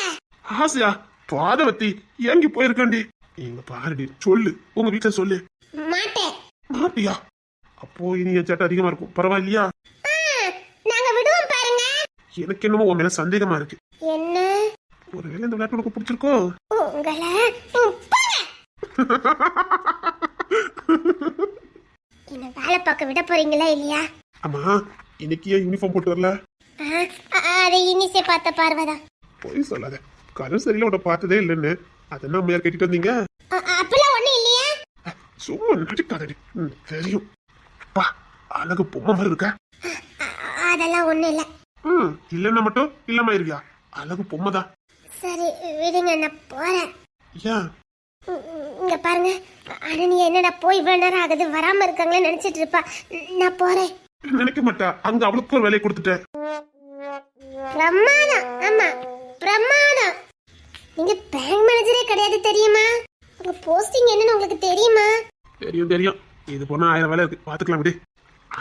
ஆசையா? பாதவத்தி ஏங்கி போயிருக்காண்டி. இங்க பாருடி, சொல்லு, உங்க வீட்டுல சொல்லு. மாட்டியா? அப்போ இனி என் சேட்டை அதிகமா இருக்கும், பரவாயில்லையா?
நாங்க விடுவோம் பாருங்க.
எனக்கு என்னமோ உன் மேல சந்தேகமா இருக்கு.
என்ன?
ஒருவேளை இந்த விளையாட்டு உனக்கு பிடிச்சிருக்கோ?
உங்களை என்ன வேலை பார்க்க விட போறீங்களா இல்லையா?
ஆமா, இன்னைக்கு ஏன் யூனிஃபார்ம் போட்டு வரல?
அதை இனிசே பார்த்த பார்வதா.
போய் சொல்லாத, கரும் சரியில்லை, உன்னை பார்த்ததே இல்லைன்னு. அதெல்லாம் அம்மையார் கேட்டுட்டு வந்தீங்க.
அப்பெல்லாம் ஒண்ணும் இல்லையா?
சும்மா நடிக்காதடி, தெரியும். பா, அழகு பொம்மை மாதிரி இருக்க.
அதெல்லாம் ஒண்ணும் இல்ல.
இல்லன்னா மட்டும் இல்லாம இருக்கியா? அழகு பொம்மை தான்.
சரி விடுங்க, நான் போறேன்.
ஏன்?
இங்க பாருங்க, அனனி என்னடா போய் இவ்வளவு நேரம் ஆகுது வராம இருக்காங்களே நினைச்சிட்டு இருப்பா. நான் போறேன்.
நினைக்க மாட்டா, அங்க அவளுக்கு ஒரு வேலையை கொடுத்துட்டேன்.
பிரமாதம். ஆமா பிரமாதம். நீங்க பேங்க் மேனேஜரே கிடையாது தெரியுமா? உங்க போஸ்டிங் என்னன்னு உங்களுக்கு தெரியுமா?
தெரியும். இது போனா 1000 வேலை இருக்கு, பாத்துக்கலாம் விடு.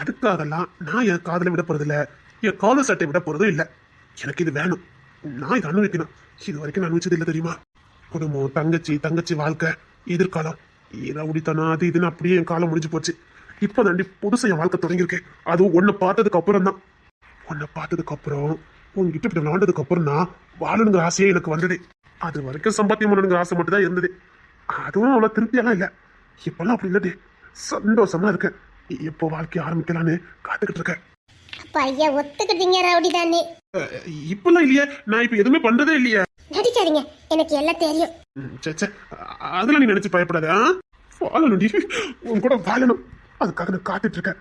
அதுக்காகலாம் நான் என் காதலை விட போறது இல்ல, என் காதல் சட்டை விட போறதும் இல்ல. எனக்கு இது வேணும், நான் இதை அனுபவிக்கணும். இது வரைக்கும் நான் அனுபவிச்சது இல்லை தெரியுமா? குடும்பம், தங்கச்சி வாழ்க்கை, எதிர்காலம், ரவுடித்தனம், அது இதுன்னு அப்படியே என் காலம் முடிஞ்சு போச்சு. இப்போ தாண்டி புதுசா என் வாழ்க்கை தொடங்கியிருக்கேன். அதுவும் உன்னை பார்த்ததுக்கு அப்புறம் தான். உன்னை பார்த்ததுக்கு அப்புறம், உங்ககிட்ட இப்படி விளாண்டதுக்கு அப்புறம் தான் வாழணுங்கிற ஆசையே எனக்கு வந்தது. அது வரைக்கும் சம்பாத்தியம் பண்ணணுங்கிற ஆசை மட்டும் தான் இருந்தது. அதுவும் அவ்வளவு திருப்தியெல்லாம் இல்லை. இப்பெல்லாம் அப்படி இல்லடி, சந்தோஷமா இருக்கேன். எப்போ வாழ்க்கைய ஆரம்பிக்கலான்னு காத்துக்கிட்டு இருக்கேன்.
ஐயா ஒத்துக்கிட்டீங்க ரவுடி தானே?
இப்பெல்லாம் இல்லையே, நான் இப்ப எதுவுமே பண்றதே இல்லையே.
நடிக்காதீங்க, எனக்கு எல்லாம் தெரியும்.
சே, அதெல்லாம் நீ நினைச்சு பயப்படாத. வாழணும், உன் கூட வாழணும், அதுக்காக நான் காத்துட்டு இருக்கேன்.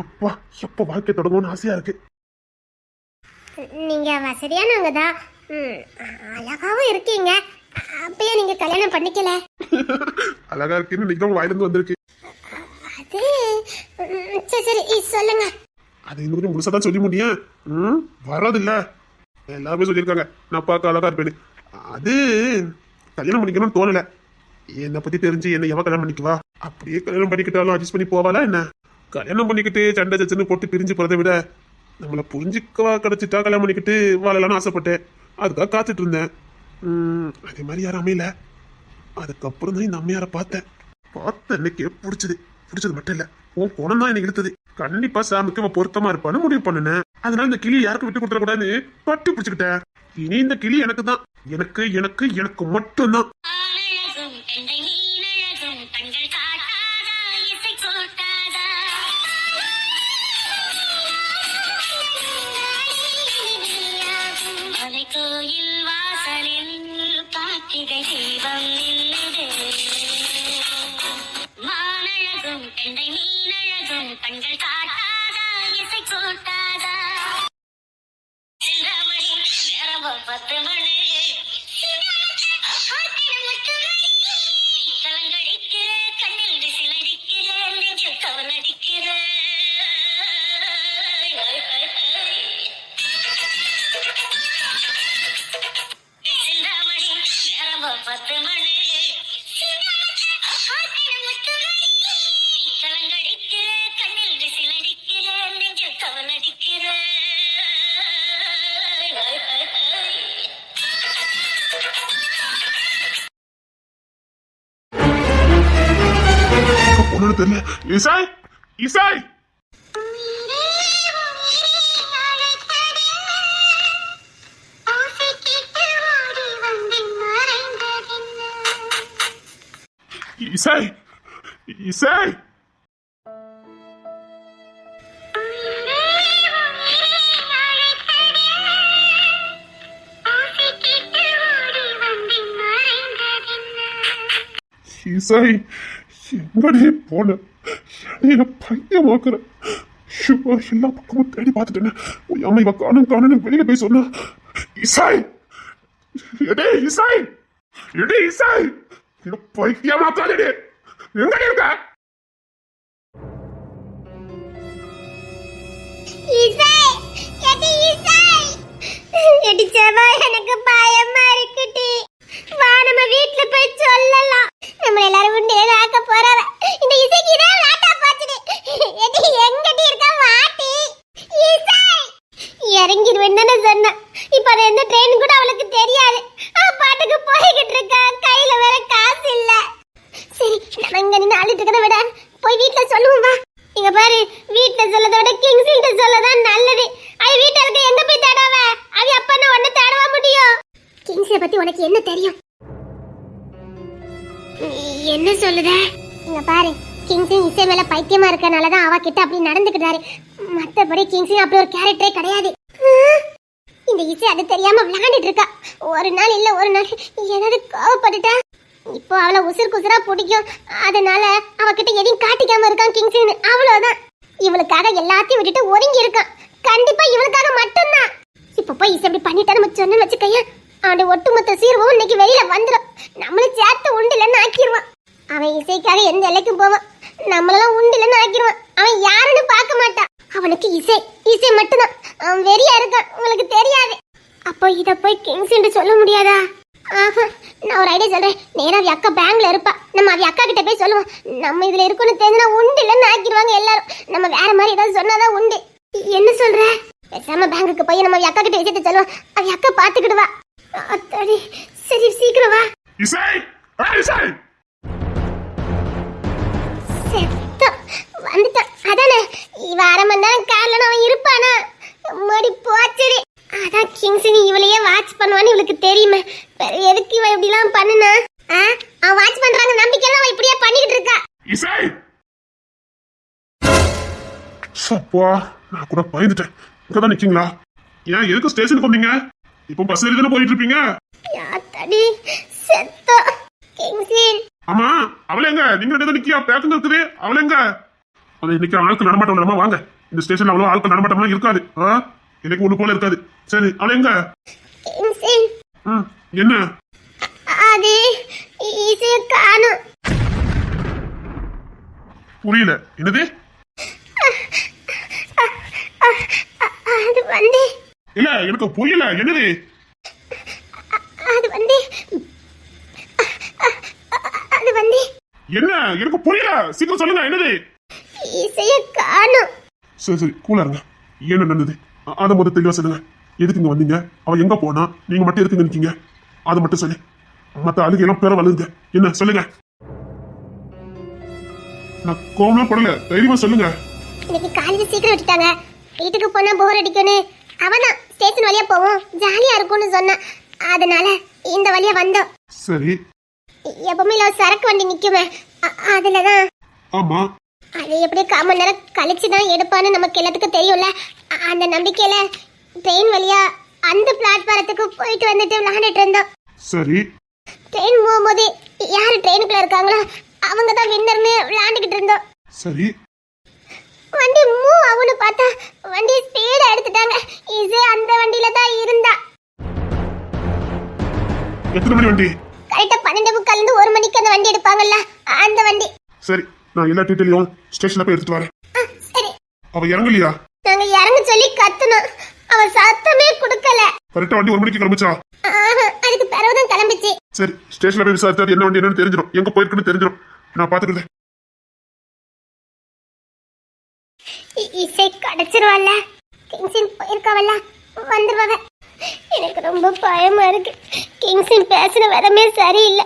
அப்பா, எப்ப வாழ்க்கை தொடங்கும்னு ஆசையா இருக்கு.
நீங்க வசதியானவங்க தான், அழகாவும் இருக்கீங்க. அப்பயே நீங்க கல்யாணம் பண்ணிக்கல?
அழகா இருக்குன்னு இன்னைக்கு தான் வாயிலிருந்து வந்திருக்கு.
அது சரி சொல்லுங்க.
அது இன்னும் கொஞ்சம் முழுசா தான் சொல்லி முடியும். வராதில்ல, எல்லாருமே சொல்லியிருக்காங்க நான் பார்க்க அழகா இருப்பேன்னு. அது கல்யாணம் பண்ணிக்கணும்னு தோணல. என்னை பத்தி தெரிஞ்சு என்ன எவ கல்யாணம் பண்ணிக்குவா? அப்படியே கல்யாணம் பண்ணிக்கிட்டாலும் அட்ஜஸ்ட் பண்ணி போவாளா என்ன? கல்யாணம் பண்ணிக்கிட்டு சண்டை சச்சுன்னு போட்டு பிரிஞ்சு போறதை விட நம்மளை புரிஞ்சுக்கவா கிடைச்சிட்டா கல்யாணம் பண்ணிக்கிட்டு வாழலான்னு ஆசைப்பட்டேன். அதுக்காக காத்துட்டு இருந்தேன். அதே மாதிரி யாரும் அமையல. அதுக்கப்புறம் தான் இந்த அம்மையாரை பார்த்தேன். பார்த்த அன்னைக்கு பிடிச்சது மட்டும் இல்ல, உன் குணம் தான் என்னை இழுத்தது. கண்டிப்பா சாமிக்கு அவன் பொருத்தமா இருப்பான்னு முடிவு பண்ணினேன். அதனால இந்த கிளி யாருக்கும் விட்டு கொடுத்துட கூடாதுன்னு பட்டி பிடிச்சுக்கிட்டேன். இனி இந்த கிளி எனக்கு தான், எனக்கு மட்டும்தான். தெரியல. இசாய் இசை இசை இசை எங்கடே போன என்ன பையமாக்குற எல்லா பக்கமும் தேடி பார்த்துட்டேன் உன் அம்மா இவ காணும் காணும் வெளியில போய் சொன்னா இசை எடே இசை எடே இசை என்ன பைத்தியமாக்காதே எங்க இருக்க
இசை எடி செவா எனக்கு பயமா இருக்குடி வா நம்ம வீட்ல போய் சொல்லலாம் நம்ம எல்லாரும் உண்டே ஆக்க போறவ இந்த இசைக்கு தான் லாட்டா பாத்துடி எடி எங்கடி இருக்க வாட்டி இசை இறங்கிடுவேன்னு சொன்னா இப்ப அது எந்த ட்ரெயின் கூட அவளுக்கு தெரியாது பாட்டுக்கு போய்கிட்டு இருக்கா கையில வேற காசு இல்ல சரி நம்ம இங்க நின்று அழுட்டு இருக்கிறத விட போய் வீட்ல சொல்லுவோம் வா இங்க பாரு வீட்ல சொல்லத விட கிங்ஸ்கிட்ட சொல்லதான் நல்லது அது வீட்ல இருக்க எங்க போய் தேடாவ அது அப்பா ஒண்ணு தேடவா முடியும் கிங்ஸை பத்தி உனக்கு என்ன தெரியும் என்ன சொல்லுத இங்க பாரு கிங்ஸும் இசை மேல பைத்தியமா இருக்கனாலதான் அவ கிட்ட அப்படி நடந்துக்கிட்டாரு மத்தபடி கிங்ஸும் அப்படி ஒரு கேரக்டரே கிடையாது இந்த இசை அது தெரியாம விளையாண்டுட்டு இருக்கா ஒரு நாள் இல்ல ஒரு நாள் ஏதாவது கோவப்பட்டுட்டா இப்போ அவளை உசுரா பிடிக்கும் அதனால அவகிட்ட எதையும் காட்டிக்காம இருக்கான் கிங்ஸ்னு அவ்வளவுதான் இவளுக்காக எல்லாத்தையும் விட்டுட்டு ஒதுங்கி இருக்கான் கண்டிப்பா இவளுக்காக மட்டும்தான் இப்ப போய் இசை இப்படி பண்ணிட்டா நம்ம சொன்ன வச்சுக்கையா அவனுடைய ஒட்டுமொத்த சீர்வும் இன்னைக்கு வெளியில வந்துடும் நம்மளும் சேர்த்து உண்டு இல்லைன்னு ஆக்கிடுவான் அவன் இசைக்காக எந்த எல்லைக்கும் போவான் நம்மளெல்லாம் உண்டு இல்லைன்னு ஆக்கிடுவான் அவன் யாருன்னு பார்க்க மாட்டான் அவனுக்கு இசை இசை மட்டும்தான் அவன் வெறியா இருக்கான் உங்களுக்கு தெரியாது அப்போ இத போய் கிங்ஸ் சொல்ல முடியாதா ஆஹா நான் ஒரு ஐடியா சொல்றேன் நேரா அவ அக்கா பேங்க்ல இருப்பா நம்ம அவ அக்கா கிட்ட போய் சொல்லுவோம் நம்ம இதுல இருக்கணும் தெரிஞ்சா உண்டு இல்லைன்னு ஆக்கிடுவாங்க எல்லாரும் நம்ம வேற மாதிரி ஏதாவது சொன்னாதான் உண்டு என்ன சொல்ற பேசாம பேங்குக்கு போய் நம்ம அவ அக்கா கிட்ட விஷயத்த சொல்லுவோம் அவ அக்கா பாத்துக்கிடுவா அத்தாடி சரி சீக்கிரம் வா
இசை இசை
வந்துட்டான் அதானே இவ அரை மணி நேரம் கார்ல அவன் இருப்பானா மடி போச்சரி அதான் கிங்ஸினி இவளையே வாட்ச் பண்ணுவான்னு இவளுக்கு தெரியுமே எதுக்கு இவ இப்படி எல்லாம் பண்ணுனா அவன் வாட்ச் பண்றாங்க நம்பிக்கையில அவ இப்படியே பண்ணிக்கிட்டு இருக்கா
இசை சப்பா நான் கூட பயந்துட்டேன் இங்கதான் நிக்கீங்களா ஏன் எதுக்கு ஸ்டேஷனுக்கு வந்தீங்க இப்போ பஸ் ஏறி தானே போயிட்டு இருப்பீங்க
யாத்தடி செத்தா கிங்ஸின்
ஆமா அவள எங்க நீங்க ரெண்டு நிக்கியா பேக்குங்க இருக்குது அவள எங்க அது இன்னைக்கு ஆட்கள் நடமாட்டம் வாங்க இந்த ஸ்டேஷன்ல அவ்வளவு ஆட்கள் நடமாட்டம்லாம் இருக்காது இன்னைக்கு ஒண்ணு போல இருக்காது சரி அவள எங்க
கிங்ஸின்
என்ன
அது இசைய காணோம்
புரியல என்னது
அது வந்து
இல்ல எனக்கு புரியல என்னது
அது வந்து
என்ன எனக்கு புரியல சீக்கிரம் சொல்லுங்க என்னது
இசைய காணோம்
சரி சரி கூலா இருங்க என்ன நடந்தது அதை முதல்ல தெளிவா சொல்லுங்க எதுக்கு இங்க வந்தீங்க அவ எங்க போனா நீங்க மட்டும் எதுக்கு நிக்கீங்க அதை மட்டும் சொல்லு மத்த அழுகை எல்லாம் பேர வளருங்க என்ன சொல்லுங்க நான் கோவமே படல தைரியமா சொல்லுங்க
இன்னைக்கு காலையில சீக்கிரம் விட்டுட்டாங்க வீட்டுக்கு போனா போர் அடிக்கும்னு அவதான் ஸ்டேஷன் வழியா போவோம் ஜாலியா இருக்கும்னு சொன்ன அதனால இந்த வழியா வந்தோம்
சரி
எப்பவுமே இல்ல சரக்கு வண்டி நிக்குமே அதுலதான்
ஆமா
அது எப்படி 1/4 மணி நேரம் கழிச்சுதான் எடுப்பான்னு நமக்கு எல்லாத்துக்கும் தெரியும்ல அந்த நம்பிக்கையில ட்ரெயின் வழியா அந்த பிளாட்பாரத்துக்கு போயிட்டு வந்துட்டு விளையாண்டுட்டு இருந்தோம்
சரி
ட்ரெயின் போகும்போது யாரு ட்ரெயினுக்குள்ள இருக்காங்களோ அவங்க தான் வின்னர்னு விளையாண்டுகிட்டு இருந்தோம்
சரி
வண்டி மூவ் ஆகும்னு பார்த்தா வண்டி ஸ்பீடா எடுத்துட்டாங்க இசை அந்த வண்டியில தான் இருந்தா
எத்தனை மணி வண்டி
கரெக்டா 12:45 இருந்து 1 மணிக்கு அந்த வண்டி எடுப்பாங்கல்ல அந்த வண்டி
சரி நான் எல்லா டீட்டெயிலையும் ஸ்டேஷன்ல போய் எடுத்துட்டு வரேன்
சரி
அவ இறங்கலையா
நாங்க இறங்க சொல்லி கத்துனோம் அவ சத்தமே கொடுக்கல
கரெக்டா வண்டி 1 மணிக்கு கிளம்பிச்சா
அதுக்கு பிறகுதான் கிளம்பிச்சு
சரி ஸ்டேஷன்ல போய் விசாரிச்சா என்ன வண்டி என்னன்னு தெரிஞ்சிடும் எங்க போயிருக்குன்னு தெரிஞ்சிடும் நான் பாத்துக்கிறேன்
இசை கிடைச்சிருவாள்ல கிங்ஸின் போயிருக்காவல்ல வந்துருவாங்க எனக்கு ரொம்ப பயமா இருக்கு கிங்ஸின் பேசின விதமே சரியில்லை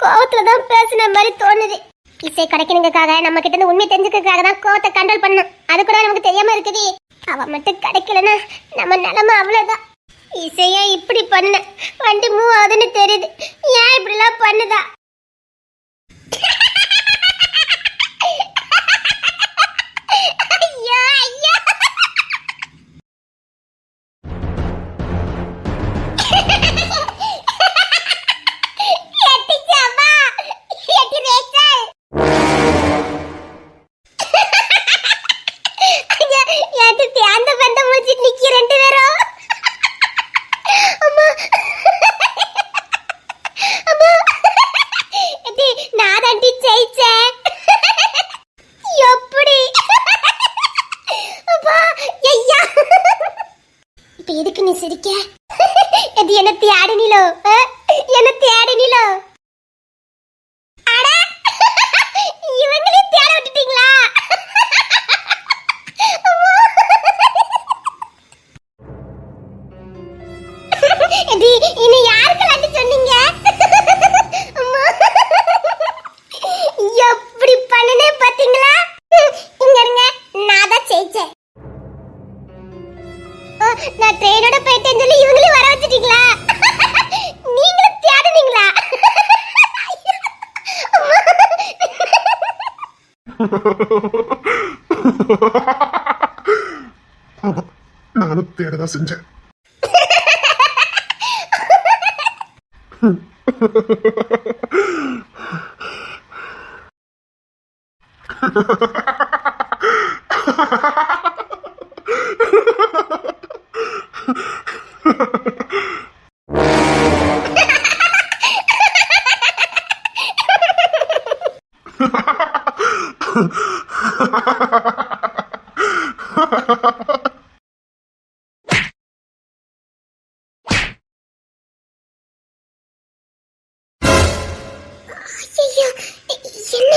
கோவத்துலதான் பேசின மாதிரி தோணுது இசை கிடைக்கணுங்கிறதுக்காக நம்ம கிட்ட இருந்து உண்மை தெரிஞ்சுக்கிறதுக்காக தான் கோவத்தை கண்ட்ரோல் பண்ணணும் அது கூட நமக்கு தெரியாம இருக்குது அவ மட்டும் கிடைக்கலன்னா நம்ம நிலைமை அவ்வளவுதான் இசையா இப்படி பண்ண வண்டி மூவ் ஆகுதுன்னு தெரியுது ஏன் இப்படி எல்லாம் பண்ணுதா ஐயா இப்ப எதுக்கு நீ சிரிக்க இது என்ன தேடினிலோ என்ன தேடினிலோ அட இவங்களே தேட விட்டுட்டீங்களா இது இனி யாருக்கு லட்டு சொன்னீங்க அம்மா எப்படி பண்ணனே பாத்தீங்களா இங்க இருங்க நான் தான் ஜெயிச்சேன் நான் ட்ரெயினோட போயிட்டேன்னு சொல்லி இவங்களே வர வச்சிட்டீங்களா நீங்களும் தேடுனீங்களா
ஆமா நானும் தேடதான் செஞ்சேன்
ஐயோ என்ன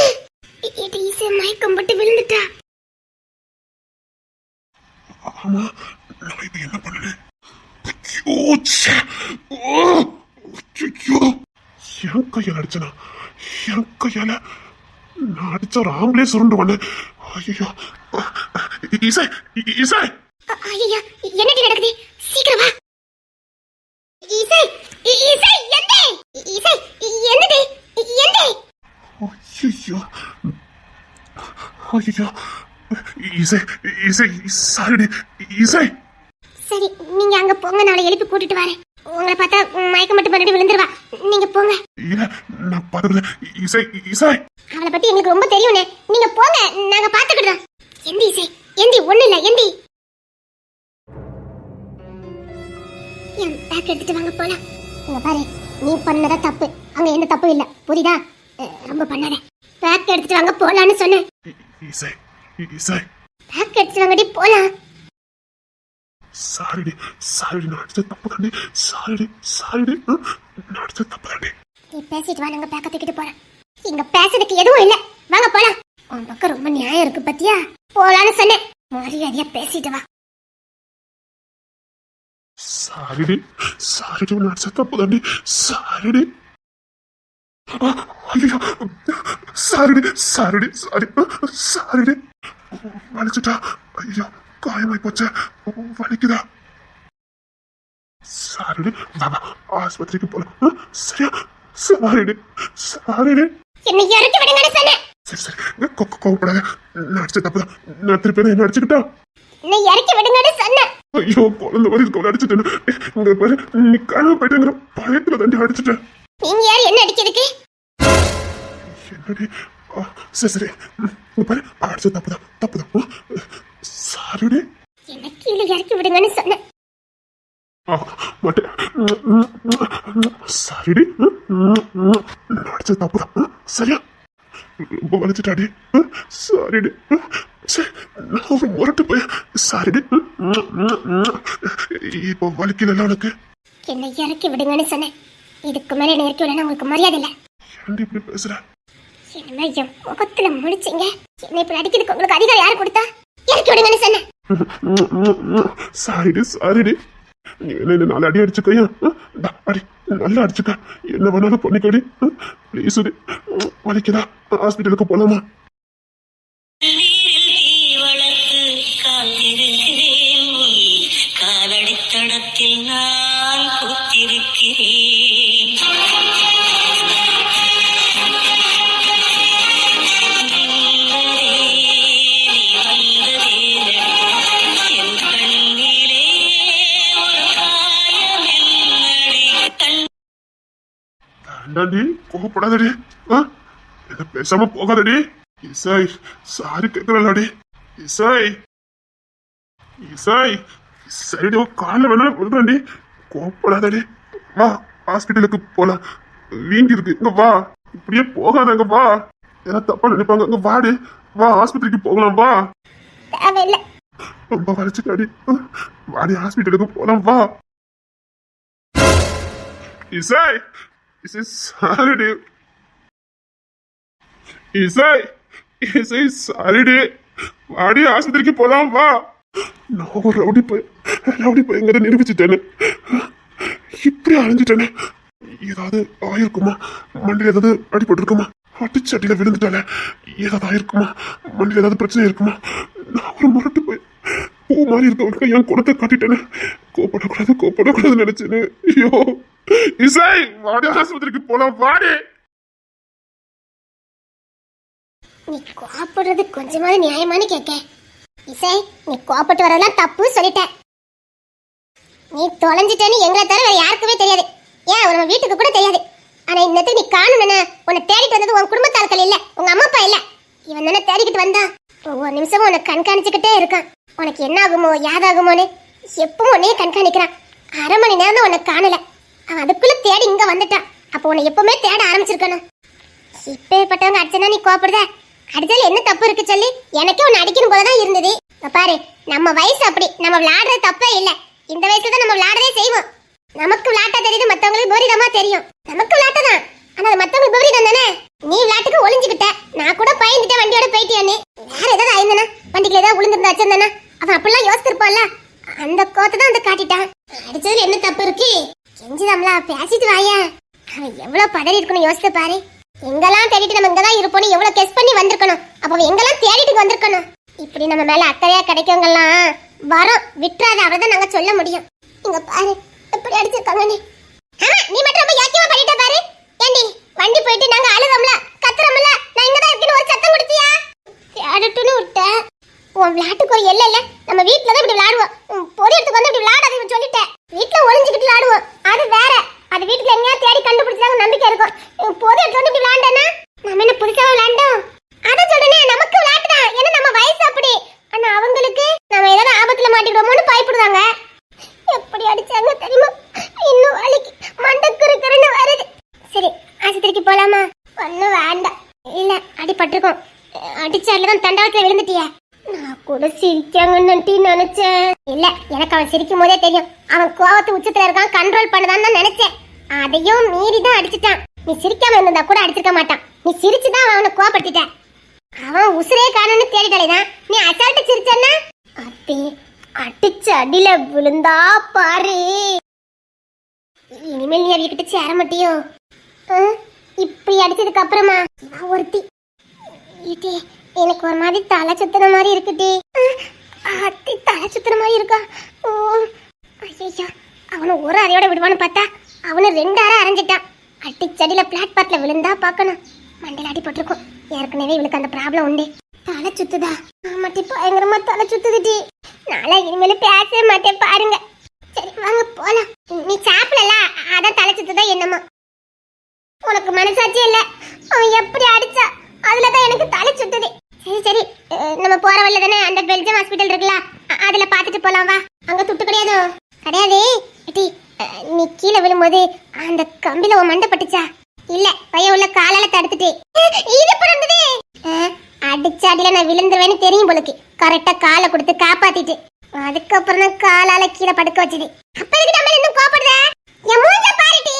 இது ஈஸியா மயக்கம் போட்டு விழுந்துட்டா
ஆமா நான் இப்ப என்ன பண்ணேன் ஐயோ ச்சே. ஓ, ஐயோ என் கையால அடிச்சனா என் கையால நான் அடிச்ச ஒரு ஆம்பளே சுருண்டு வந்தேன் ஐயோ இசை இசை
ஐயோ என்னடி நடக்குது சீக்கிரம் வா இசை இசை எந்தே இசை என்னது எந்தே
ஐயோ ஐயோ இசை இசை சாரிடி இசை
சரி நீங்க அங்க போங்க நான் அவளை எழுப்பி கூட்டிட்டு வரேன் உங்களை பார்த்தா மயக்கம் மட்டும் பண்ணி விழுந்துருவா நீங்க போங்க
இல்ல நான் பாத்துக்கல இசை இசை
அவளை பத்தி எங்களுக்கு ரொம்ப தெரியும்னே நீங்க போங்க நாங்க பாத்துக்கிடுறோம் எந்தி இசை எந்தி ஒண்ணு இல்ல எந்தி என் பேக் எடுத்துட்டு வாங்க போலாம் இங்க பாரு நீ பண்ணதா தப்பு அங்க எந்த தப்பும் இல்ல புரியுதா ரொம்ப பண்ணாத பேக் எடுத்துட்டு வாங்க போலான்னு சொன்னேன்
இசை இசை
பேக் எடுத்துட்டு வாங்கடி போலாம்
சாரிடி சாரிடி நான் அடிச்ச தப்பு தாண்டி சாரிடி சாரிடி நான் அடிச்ச தப்பு தாண்டி
நீ பேசிட்டு வா நாங்க பேக்க தூக்கிட்டு போறோம் இங்க பேசுறதுக்கு எதுவும் இல்ல வாங்க போலாம் உன் பக்கம் ரொம்ப நியாயம் இருக்கு பத்தியா போலான்னு சொன்னேன் மரியாதையா பேசிட்டு வா
சாரிடி சாரிடி நான் அடிச்ச தப்பு தாண்டி சாரிடி ஐயோ சாரிடி சாரிடி சாரி சாரிடி வலிச்சுட்டா ஐயோ காயமாய் போச்சே வலிக்குதா சாரிடி பாபா ஆஸ்பத்திரிக்கு போலாம் சரியா சாரிடி சாரிடி
என்ன இறக்கி விடுங்கன்னு சொன்னேன்
சரி சரி கோவப்படாத நான் அடிச்ச தப்புதான் நான் திருப்பி என்ன அடிச்சுக்கிட்டா
என்ன இறக்கி விடுங்கன்னு சொன்னேன்
ஐயோ குழந்தை மாதிரி இருக்கவளை அடிச்சுட்டேன் இங்க பாரு நீ காணாம போயிட்டேங்கிற பயத்துல தாண்டி அடிச்சுட்டேன்
நீங்க யார் என்ன அடிக்கிறதுக்கு
என்னடி சரி சரி இங்க பாரு அடிச்ச தப்புதான் சாரிடி
என்ன கீழே இறக்கி விடுங்கன்னு சொன்னேன்
மாட்டேன் சாரிடி நான் அடிச்ச தப்புதான் சரியா ரொம்ப வலிச்சுட்டாடி சாரிடி சரி நான் ஒரு முரட்டு போய் சாரிடி இப்போ வலிக்கல உனக்கு
என்ன இறக்கி விடுங்கன்னு சொன்னேன் இதுக்கு மேல என்ன இறக்கி விடணும் உங்களுக்கு மரியாதை இல்ல
ஏன்டி இப்படி பேசுற
என்ன என் முகத்துல முடிச்சீங்க என்ன இப்படி அடிக்கிறதுக்கு உங்களுக்கு அதிகாரம் யாரு கொடுத்தா இறக்கி விடுங்கன்னு சொன்னேன்
சாரிடி நீ என்ன நாலு அடி அடிச்சுக்கையா அடி நல்லா அடிச்சுக்க என்ன வேணாலும் பண்ணிக்கடி ப்ளீஸ் வலிக்குதா ஹாஸ்பிட்டலுக்கு போலாமா
காலடித்தடத்தில் நான் பூத்திருக்கிறேன்
வேண்டாண்டி கோவப்படாதடி என்ன பேசாம போகாதடி இசை சாரி கேட்கலாடி இசை இசை சரிடி காலில் வேணாலும் விழுறாண்டி கோவப்படாதடி வா ஹாஸ்பிட்டலுக்கு போலாம் வீங்கி இருக்கு இங்க வா இப்படியே போகாதங்க வா ஏதாவது தப்பா நினைப்பாங்க இங்க வாடி வா ஆஸ்பத்திரிக்கு போகலாம் வா
தேவையில்லை
ரொம்ப வலிச்சுக்காடி. வாடி ஹாஸ்பிட்டலுக்கு போலாம் வா. இசை இசை சாரிடி. இசை இசை சாரிடி. வாடி ஆஸ்பத்திரிக்கு போலாம் வா. நான் ஒரு ரவுடி போய் நிரூபிச்சுட்டேன்னு இப்படி அழிஞ்சிட்டேன்னு. ஏதாவது ஆயிருக்குமா? மண்டியில் ஏதாவது அடிபட்டிருக்குமா? அடிச்சு அடியில விழுந்துட்டால ஏதாவது ஆயிருக்குமா? மண்டியில் ஏதாவது பிரச்சனை இருக்குமா? நான் ஒரு முரட்டு போய் பூ மாதிரி இருக்கவங்க என் குணத்தை காட்டிட்டேன்னு கோப்படக்கூடாது நினைச்சேன்னு. ஐயோ இசை வாடி ஆஸ்பத்திரிக்கு போலாம் வாடி.
நீ கோபப்படுறது கொஞ்சமாவது நியாயமானு கேட்க. இசை, நீ கோபப்பட்டு வரதெல்லாம் தப்பு சொல்லிட்ட. நீ தொலைஞ்சிட்டேன்னு எங்களை தவிர வேற யாருக்குமே தெரியாது. ஏன் நம்ம வீட்டுக்கு கூட தெரியாது. ஆனா இன்னத்துக்கு நீ காணும்னு உன்னை தேடிட்டு வந்தது உன் குடும்பத்தாட்கள் இல்ல, உங்க அம்மா அப்பா இல்ல. இவன் தானே தேடிக்கிட்டு வந்தான். ஒவ்வொரு நிமிஷமும் உன்னை கண்காணிச்சுக்கிட்டே இருக்கான். உனக்கு என்ன ஆகுமோ யாதாகுமோன்னு எப்பவும் உன்னையே கண்காணிக்கிறான். 1/2 மணி நேரம் தான் உன்னை காணல. அவன் அதுக்குள்ள தேடி இங்க வந்துட்டான். அப்போ உன்னை எப்பவுமே தேட ஆரம்பிச்சிருக்கணும். இப்பேற்பட்டவங்க அடிச்சனா நீ கோபப்படுத? அடிச்சால என்ன தப்பு இருக்கு சொல்லி? எனக்கே உன்னை அடிக்கணும் போலதான் இருந்தது. பாரு, நம்ம வயசு அப்படி. நம்ம விளையாடுறது தப்பே இல்ல. இந்த வயசுல தான் நம்ம விளையாடவே செய்வோம். நமக்கு விளையாட்டா தெரியுது, மத்தவங்களுக்கு போரிதமா தெரியும். நமக்கு விளையாட்டதான், ஆனா அது மத்தவங்களுக்கு போரிதம் தானே. நீ விளையாட்டுக்கு ஒளிஞ்சுக்கிட்ட, நான் கூட பயந்துட்டேன் வண்டியோட போயிட்டியான்னு. வேற ஏதாவது ஆயிருந்தானா? வண்டிக்குள்ள ஏதாவது விழுந்திருந்தா வச்சிருந்தானா? அவன் அப்படிலாம் யோசிச்சிருப்பான்ல. அந்த கோத்தை தான் வந்து காட்டிட்டான். அடிச்சதுல என்ன தப்பு இருக்கு? கெஞ்சுதாம்ல, பேசிட்டு வாயா. அவன் எவ்வளவு பதறி இருக்கணும் யோசித்து பாரு. எங்கெல்லாம் தேடிட்டு நம்ம இங்கதான் இருப்போம்னு எவ்வளவு கெஸ் பண்ணி வந்திருக்கணும். அப்ப எங்கெல்லாம் தேடிட்டு வந்திருக்கணும். இப்படி நம்ம மேல அக்கறையா கிடைக்கவங்கெல்லாம் வரோம் விட்டுறாத, அவ்வளவுதான் நாங்க சொல்ல முடியும். இங்க பாரு எப்படி அடிச்சிருக்காங்க. நீ மட்டும் ரொம்ப யோக்கியமா பண்ணிட்ட பாரு. ஏண்டி வண்டி போயிட்டு நாங்க அழுதோம்ல, கத்துறோம்ல, நான் இங்கதான் இருக்கேன்னு ஒரு சத்தம் கொடுத்தியா? தேடட்டுன்னு விட்டேன். உன் விளையாட்டுக்கு ஒரு எல்லை இல்ல. நம்ம வீட்டுல தான் இப்படி விளையாடுவோம். பொடி எடுத்துக்கு வந்து இப்படி விளையாடாத சொல்லிட்டேன். வீட்டுல ஒளிஞ்சுக்கிட்டு விளையாடுவோம், அது வேற. அது வீட்டுல எங்கேயா தேடி கண்டுபிடிச்சாங்க நம்பிக்கை இருக்கும். பொடி எடுத்து வந்து இப்படி விளையாண்டனா நம்ம என்ன புதுசா விளையாண்டோம்? அதான் சொல்றேனே, நமக்கு விளையாட்டுதான். ஏன்னா நம்ம வயசு அப்படி. ஆனா அவங்களுக்கு நம்ம ஏதாவது ஆபத்துல மாட்டிடுவோமோன்னு பயப்படுவாங்க. எப்படி அடிச்சாங்க தெரியுமா? இன்னும் வலிக்கு மண்டக்குறுக்குன்னு வருது. சரி, ஆஸ்பத்திரிக்கு போலாமா? ஒன்னும் வேண்டாம். இல்ல, அடிபட்டிருக்கோம். அடிச்சாலதான் தண்டவத்துல விழுந்துட்டிய. நான் கூட சிரிக்காங்கன்னு நினைச்சேன். இல்ல, எனக்கு அவன் சிரிக்கும் போதே தெரியும் அவன் கோவத்து உச்சத்துல இருக்கான். கண்ட்ரோல் பண்ணதான் நினைச்சேன். அதையும் மீறி தான் அடிச்சுட்டான். நீ சிரிக்காம இருந்தா கூட அடிச்சிருக்க மாட்டான். நீ சிரிச்சுதான் அவனை கோவப்படுத்திட்ட. அவன் உசுரே காணும்னு தேடிட்டாலேதான் நீ அசால்ட்ட சிரிச்சன்னா அத்தே அடிச்ச அடியில விழுந்தா பாரு. இனிமேல் நீ அவகிட்ட சேர மாட்டியோ? இப்படி அடிச்சதுக்கு அப்புறமா ஒருத்தி எனக்கு ஒரு மாதிரி தலை சுத்துற மாதிரி இருக்குடி. அத்தி தலை சுத்துற மாதிரி இருக்கா? ஓ ஐயா, அவனை ஒரு அறையோட விடுவான்னு பார்த்தா அவனு 2 அறை அரைஞ்சிட்டான். அடிச்சடியில பிளாட்பாத்ல விழுந்தா பாக்கணும். மண்டையில அடிபட்டிருக்கும். ஏற்கனவே இவளுக்கு அந்த ப்ராப்ளம் உண்டு. தலை சுத்துதா? ஆமாட்டி, பயங்கரமா தலை சுத்துதுடி. நாளை இனிமேல பேசவே மாட்டேன் பாருங்க. சரி வாங்க போலாம். நீ சாப்பிடல, அதான் தலை சுத்துதா என்னமா? உனக்கு மனசாட்சி இல்ல. அவன் எப்படி அடிச்சா அதுலதான் எனக்கு தலை சுத்துது. சரி சரி, நம்ம போற வழில தானே அந்த பெல்ஜியம் ஹாஸ்பிட்டல் இருக்குல்ல, அதுல பாத்துட்டு போலாம் வா. அங்க துட்டு கிடையாதோ? கிடையாது. நீ கீழே விழும்போது அந்த கம்பில உன் மண்டை பட்டுச்சா? இல்ல, பையன் உள்ள காலால தடுத்துட்டு இது பறந்தது. அடிச்ச அடியில நான் விழுந்துருவேன்னு தெரியும் போலுக்கு கரெக்டா காலை கொடுத்து காப்பாத்திட்டு அதுக்கப்புறம் தான் காலால கீழே படுக்க வச்சது. அப்ப எதுக்கு நம்ம இன்னும் கோபப்படுற? என் மூஞ்ச பாருடி.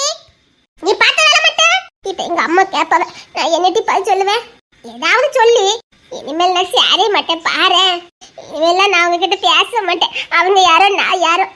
நீ பார்த்ததால மட்டும் இப்ப எங்க அம்மா கேட்பாவ, நான் என்னட்டி பாய் சொல்லுவேன்? ஏதாவது சொல்லி இனிமேல் நான் சேரே மாட்டேன் பாரு. இனிமேல் நான் அவங்க கிட்ட பேச மாட்டேன். அவங்க யாரோ நான் யாரோ.